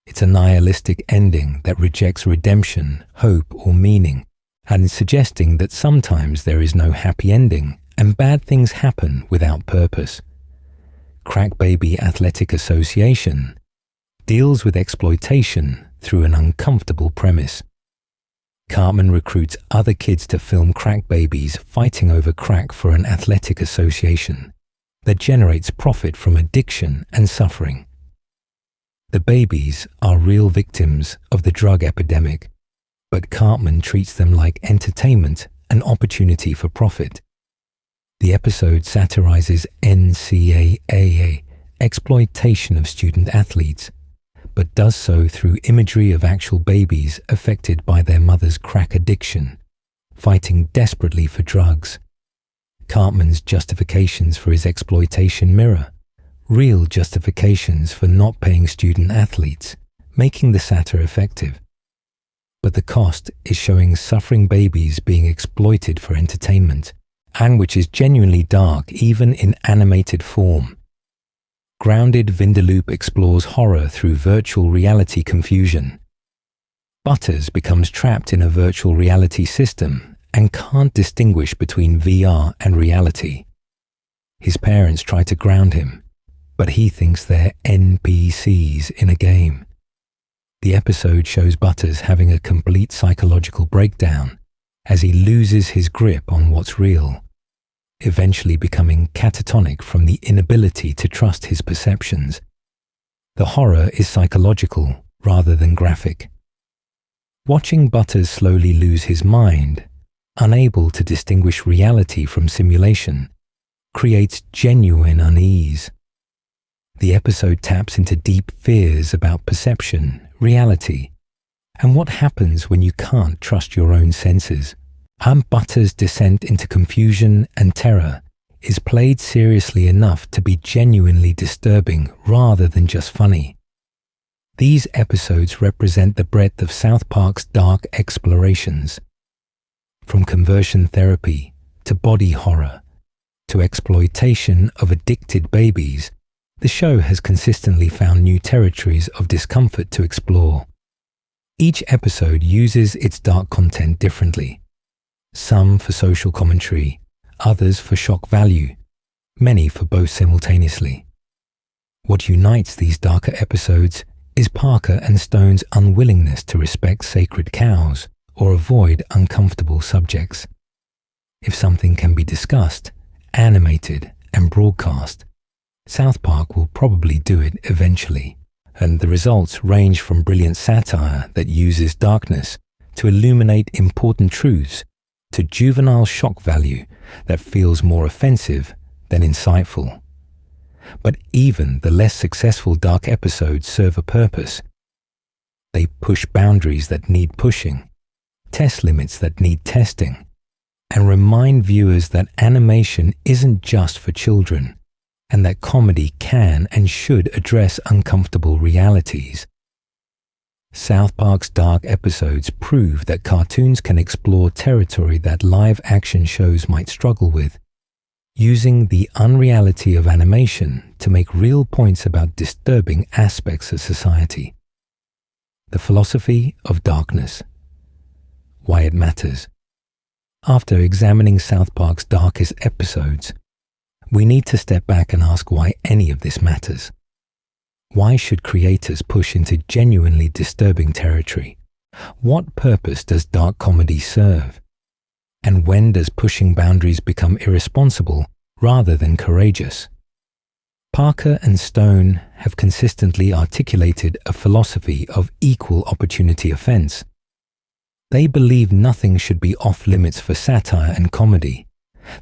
It's a nihilistic ending that rejects redemption, hope, or meaning, and is suggesting that sometimes there is no happy ending and bad things happen without purpose. Crack Baby Athletic Association deals with exploitation through an uncomfortable premise. Cartman recruits other kids to film crack babies fighting over crack for an athletic association that generates profit from addiction and suffering. The babies are real victims of the drug epidemic, but Cartman treats them like entertainment and opportunity for profit. The episode satirizes NCAA exploitation of student athletes, but does so through imagery of actual babies affected by their mother's crack addiction, fighting desperately for drugs. Cartman's justifications for his exploitation mirror real justifications for not paying student athletes, making the satire effective. But the cost is showing suffering babies being exploited for entertainment, and which is genuinely dark even in animated form. Grounded Vindaloop explores horror through virtual reality confusion. Butters becomes trapped in a virtual reality system and can't distinguish between VR and reality. His parents try to ground him, but he thinks they're NPCs in a game. The episode shows Butters having a complete psychological breakdown as he loses his grip on what's real, eventually becoming catatonic from the inability to trust his perceptions. The horror is psychological rather than graphic. Watching Butters slowly lose his mind, unable to distinguish reality from simulation, creates genuine unease. The episode taps into deep fears about perception, reality, and what happens when you can't trust your own senses. And Butters' descent into confusion and terror is played seriously enough to be genuinely disturbing rather than just funny. These episodes represent the breadth of South Park's dark explorations. From conversion therapy to body horror to exploitation of addicted babies, the show has consistently found new territories of discomfort to explore. Each episode uses its dark content differently. Some for social commentary, others for shock value, many for both simultaneously. What unites these darker episodes is Parker and Stone's unwillingness to respect sacred cows or avoid uncomfortable subjects. If something can be discussed, animated, and broadcast, South Park will probably do it eventually, and the results range from brilliant satire that uses darkness to illuminate important truths to juvenile shock value that feels more offensive than insightful. But even the less successful dark episodes serve a purpose. They push boundaries that need pushing, test limits that need testing, and remind viewers that animation isn't just for children, and that comedy can and should address uncomfortable realities. South Park's dark episodes prove that cartoons can explore territory that live-action shows might struggle with, using the unreality of animation to make real points about disturbing aspects of society. The philosophy of darkness. Why it matters. After examining South Park's darkest episodes, we need to step back and ask why any of this matters. Why should creators push into genuinely disturbing territory? What purpose does dark comedy serve? And when does pushing boundaries become irresponsible rather than courageous? Parker and Stone have consistently articulated a philosophy of equal opportunity offense. They believe nothing should be off limits for satire and comedy,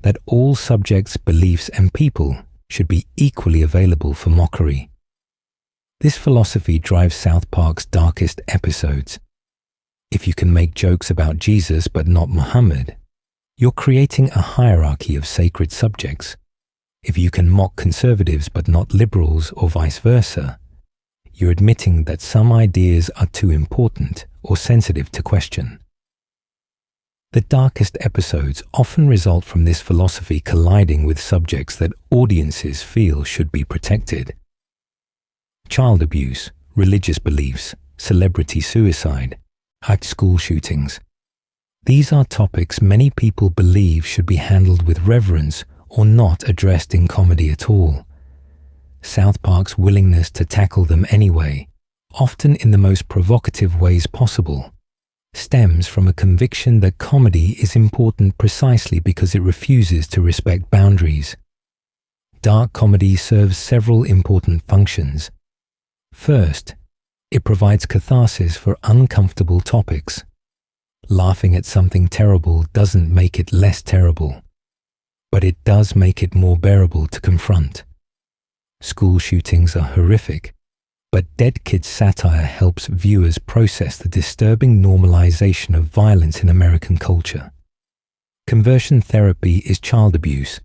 that all subjects, beliefs, and people should be equally available for mockery. This philosophy drives South Park's darkest episodes. If you can make jokes about Jesus but not Muhammad, you're creating a hierarchy of sacred subjects. If you can mock conservatives but not liberals or vice versa, you're admitting that some ideas are too important or sensitive to question. The darkest episodes often result from this philosophy colliding with subjects that audiences feel should be protected. Child abuse, religious beliefs, celebrity suicide, school shootings. These are topics many people believe should be handled with reverence or not addressed in comedy at all. South Park's willingness to tackle them anyway, often in the most provocative ways possible, stems from a conviction that comedy is important precisely because it refuses to respect boundaries. Dark comedy serves several important functions. First, it provides catharsis for uncomfortable topics. Laughing at something terrible doesn't make it less terrible, but it does make it more bearable to confront. School shootings are horrific, but Dead Kids satire helps viewers process the disturbing normalization of violence in American culture. Conversion therapy is child abuse,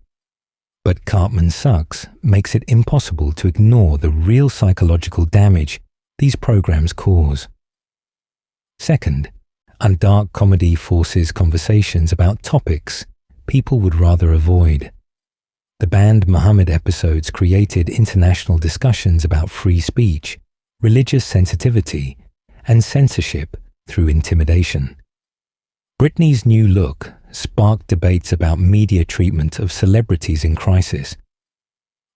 but Cartman Sucks makes it impossible to ignore the real psychological damage these programs cause. Second, dark comedy forces conversations about topics people would rather avoid. The Banned Muhammad episodes created international discussions about free speech, religious sensitivity, and censorship through intimidation. Britney's new look sparked debates about media treatment of celebrities in crisis.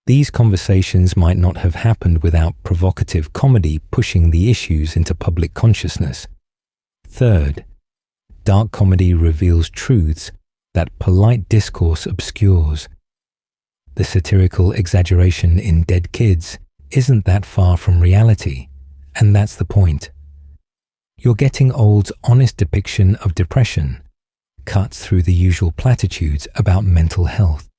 These conversations might not have happened without provocative comedy pushing the issues into public consciousness. Third, dark comedy reveals truths that polite discourse obscures. The satirical exaggeration in Dead Kids isn't that far from reality, and that's the point. You're getting Old's honest depiction of depression, cuts through the usual platitudes about mental health.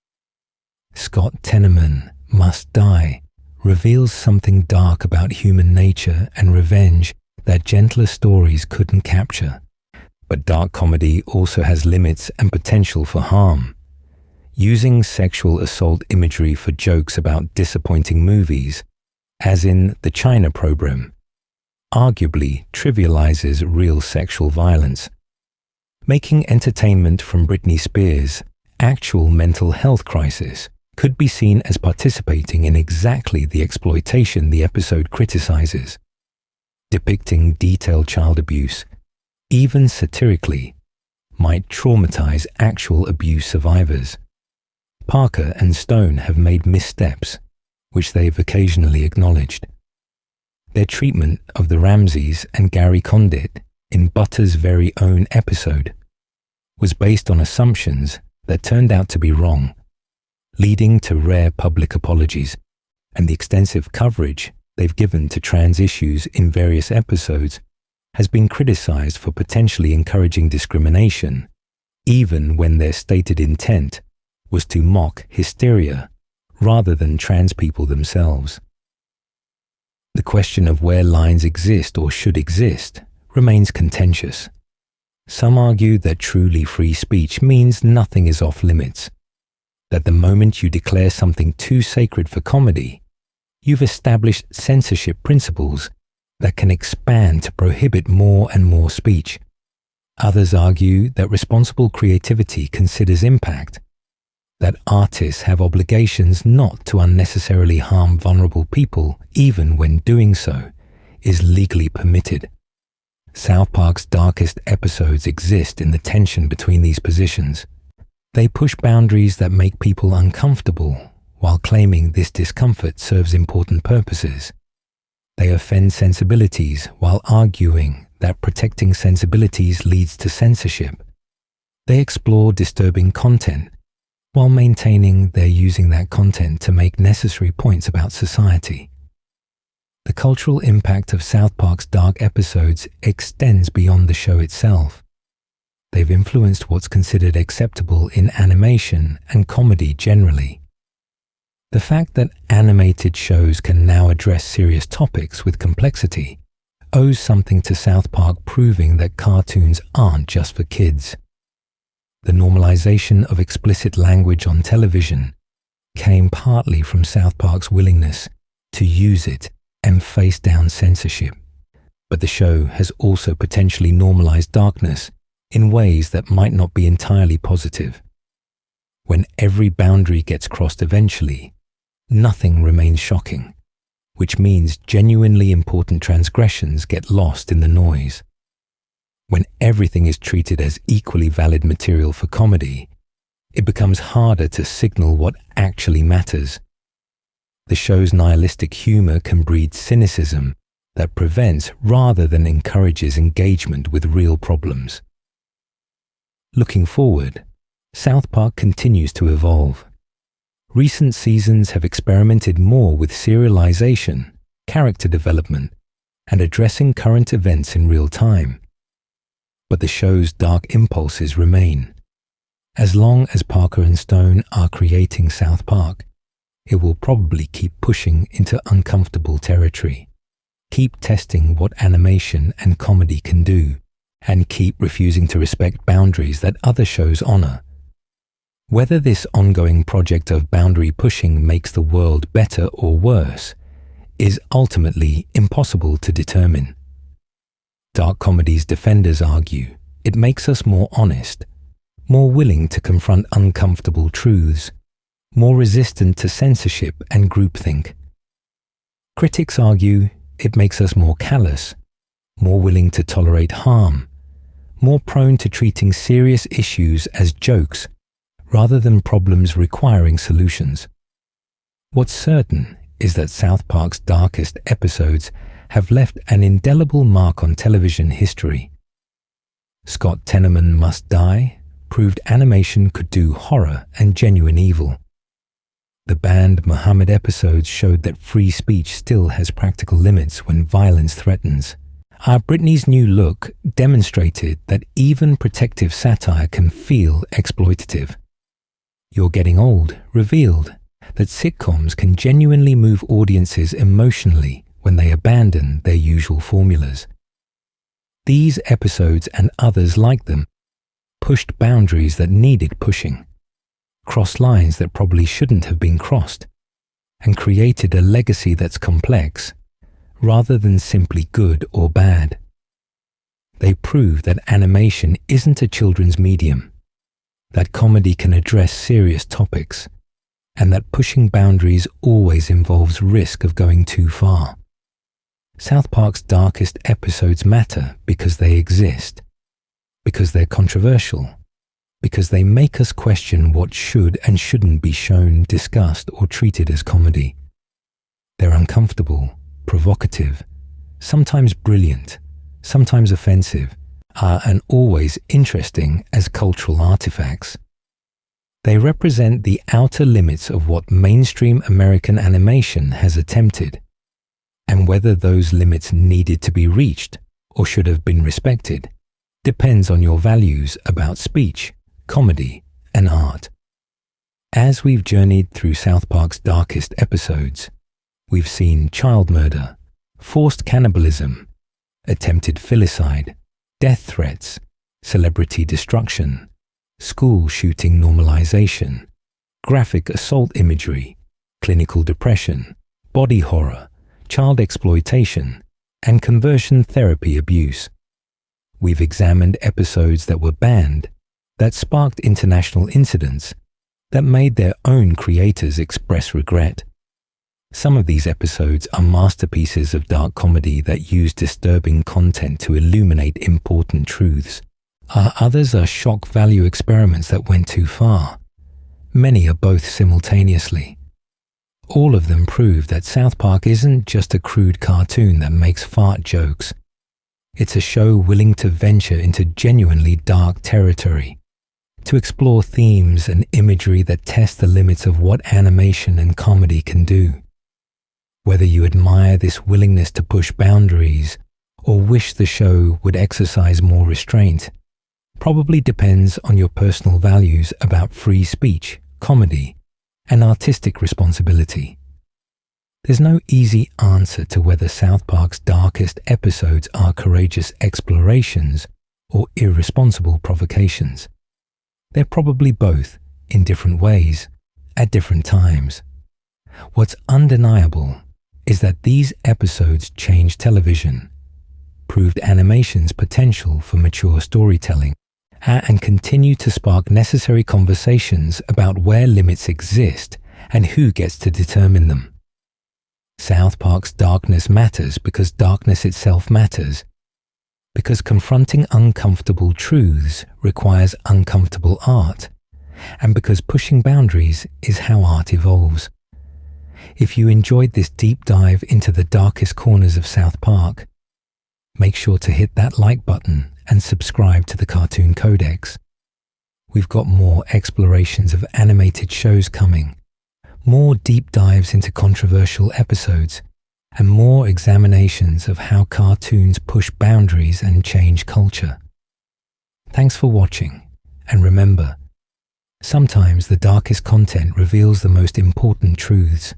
Scott Tenorman Must Die reveals something dark about human nature and revenge that gentler stories couldn't capture. But dark comedy also has limits and potential for harm. Using sexual assault imagery for jokes about disappointing movies, as in the China program, arguably trivializes real sexual violence. Making entertainment from Britney Spears' actual mental health crisis could be seen as participating in exactly the exploitation the episode criticizes. Depicting detailed child abuse, even satirically, might traumatize actual abuse survivors. Parker and Stone have made missteps, which they've occasionally acknowledged. Their treatment of the Ramseys and Gary Condit in Butter's very own episode was based on assumptions that turned out to be wrong, leading to rare public apologies, and the extensive coverage they've given to trans issues in various episodes has been criticized for potentially encouraging discrimination, even when their stated intent was to mock hysteria rather than trans people themselves. The question of where lines exist or should exist remains contentious. Some argue that truly free speech means nothing is off limits, that the moment you declare something too sacred for comedy, you've established censorship principles that can expand to prohibit more and more speech. Others argue that responsible creativity considers impact, that artists have obligations not to unnecessarily harm vulnerable people even when doing so is legally permitted. South Park's darkest episodes exist in the tension between these positions. They push boundaries that make people uncomfortable while claiming this discomfort serves important purposes. They offend sensibilities while arguing that protecting sensibilities leads to censorship. They explore disturbing content while maintaining they're using that content to make necessary points about society. The cultural impact of South Park's dark episodes extends beyond the show itself. They've influenced what's considered acceptable in animation and comedy generally. The fact that animated shows can now address serious topics with complexity owes something to South Park proving that cartoons aren't just for kids. The normalization of explicit language on television came partly from South Park's willingness to use it and face down censorship. But the show has also potentially normalized darkness in ways that might not be entirely positive. When every boundary gets crossed eventually, nothing remains shocking, which means genuinely important transgressions get lost in the noise. When everything is treated as equally valid material for comedy, it becomes harder to signal what actually matters. The show's nihilistic humor can breed cynicism that prevents rather than encourages engagement with real problems. Looking forward, South Park continues to evolve. Recent seasons have experimented more with serialization, character development, and addressing current events in real time. But the show's dark impulses remain. As long as Parker and Stone are creating South Park, it will probably keep pushing into uncomfortable territory, keep testing what animation and comedy can do, and keep refusing to respect boundaries that other shows honor. Whether this ongoing project of boundary pushing makes the world better or worse is ultimately impossible to determine. Dark comedy's defenders argue it makes us more honest, more willing to confront uncomfortable truths, more resistant to censorship and groupthink. Critics argue it makes us more callous, more willing to tolerate harm, more prone to treating serious issues as jokes rather than problems requiring solutions. What's certain is that South Park's darkest episodes have left an indelible mark on television history. Scott Tenorman Must Die proved animation could do horror and genuine evil. The banned Muhammad episodes showed that free speech still has practical limits when violence threatens. Our Britney's New Look demonstrated that even protective satire can feel exploitative. You're Getting Old revealed that sitcoms can genuinely move audiences emotionally when they abandon their usual formulas. These episodes and others like them pushed boundaries that needed pushing, crossed lines that probably shouldn't have been crossed, and created a legacy that's complex rather than simply good or bad. They prove that animation isn't a children's medium, that comedy can address serious topics, and that pushing boundaries always involves risk of going too far. South Park's darkest episodes matter because they exist, because they're controversial, because they make us question what should and shouldn't be shown, discussed, or treated as comedy. They're uncomfortable, provocative, sometimes brilliant, sometimes offensive, and always interesting as cultural artifacts. They represent the outer limits of what mainstream American animation has attempted, and whether those limits needed to be reached or should have been respected depends on your values about speech, comedy, and art. As we've journeyed through South Park's darkest episodes, we've seen child murder, forced cannibalism, attempted filicide, death threats, celebrity destruction, school shooting normalization, graphic assault imagery, clinical depression, body horror, child exploitation, and conversion therapy abuse. We've examined episodes that were banned, that sparked international incidents, that made their own creators express regret. Some of these episodes are masterpieces of dark comedy that use disturbing content to illuminate important truths. Others are shock value experiments that went too far. Many are both simultaneously. All of them prove that South Park isn't just a crude cartoon that makes fart jokes. It's a show willing to venture into genuinely dark territory, to explore themes and imagery that test the limits of what animation and comedy can do. Whether you admire this willingness to push boundaries or wish the show would exercise more restraint probably depends on your personal values about free speech, comedy, and artistic responsibility. There's no easy answer to whether South Park's darkest episodes are courageous explorations or irresponsible provocations. They're probably both, in different ways, at different times. What's undeniable is that these episodes changed television, proved animation's potential for mature storytelling, and continue to spark necessary conversations about where limits exist and who gets to determine them. South Park's darkness matters because darkness itself matters, because confronting uncomfortable truths requires uncomfortable art, and because pushing boundaries is how art evolves. If you enjoyed this deep dive into the darkest corners of South Park, make sure to hit that like button and subscribe to the Cartoon Codex. We've got more explorations of animated shows coming, more deep dives into controversial episodes, and more examinations of how cartoons push boundaries and change culture. Thanks for watching, and remember, sometimes the darkest content reveals the most important truths.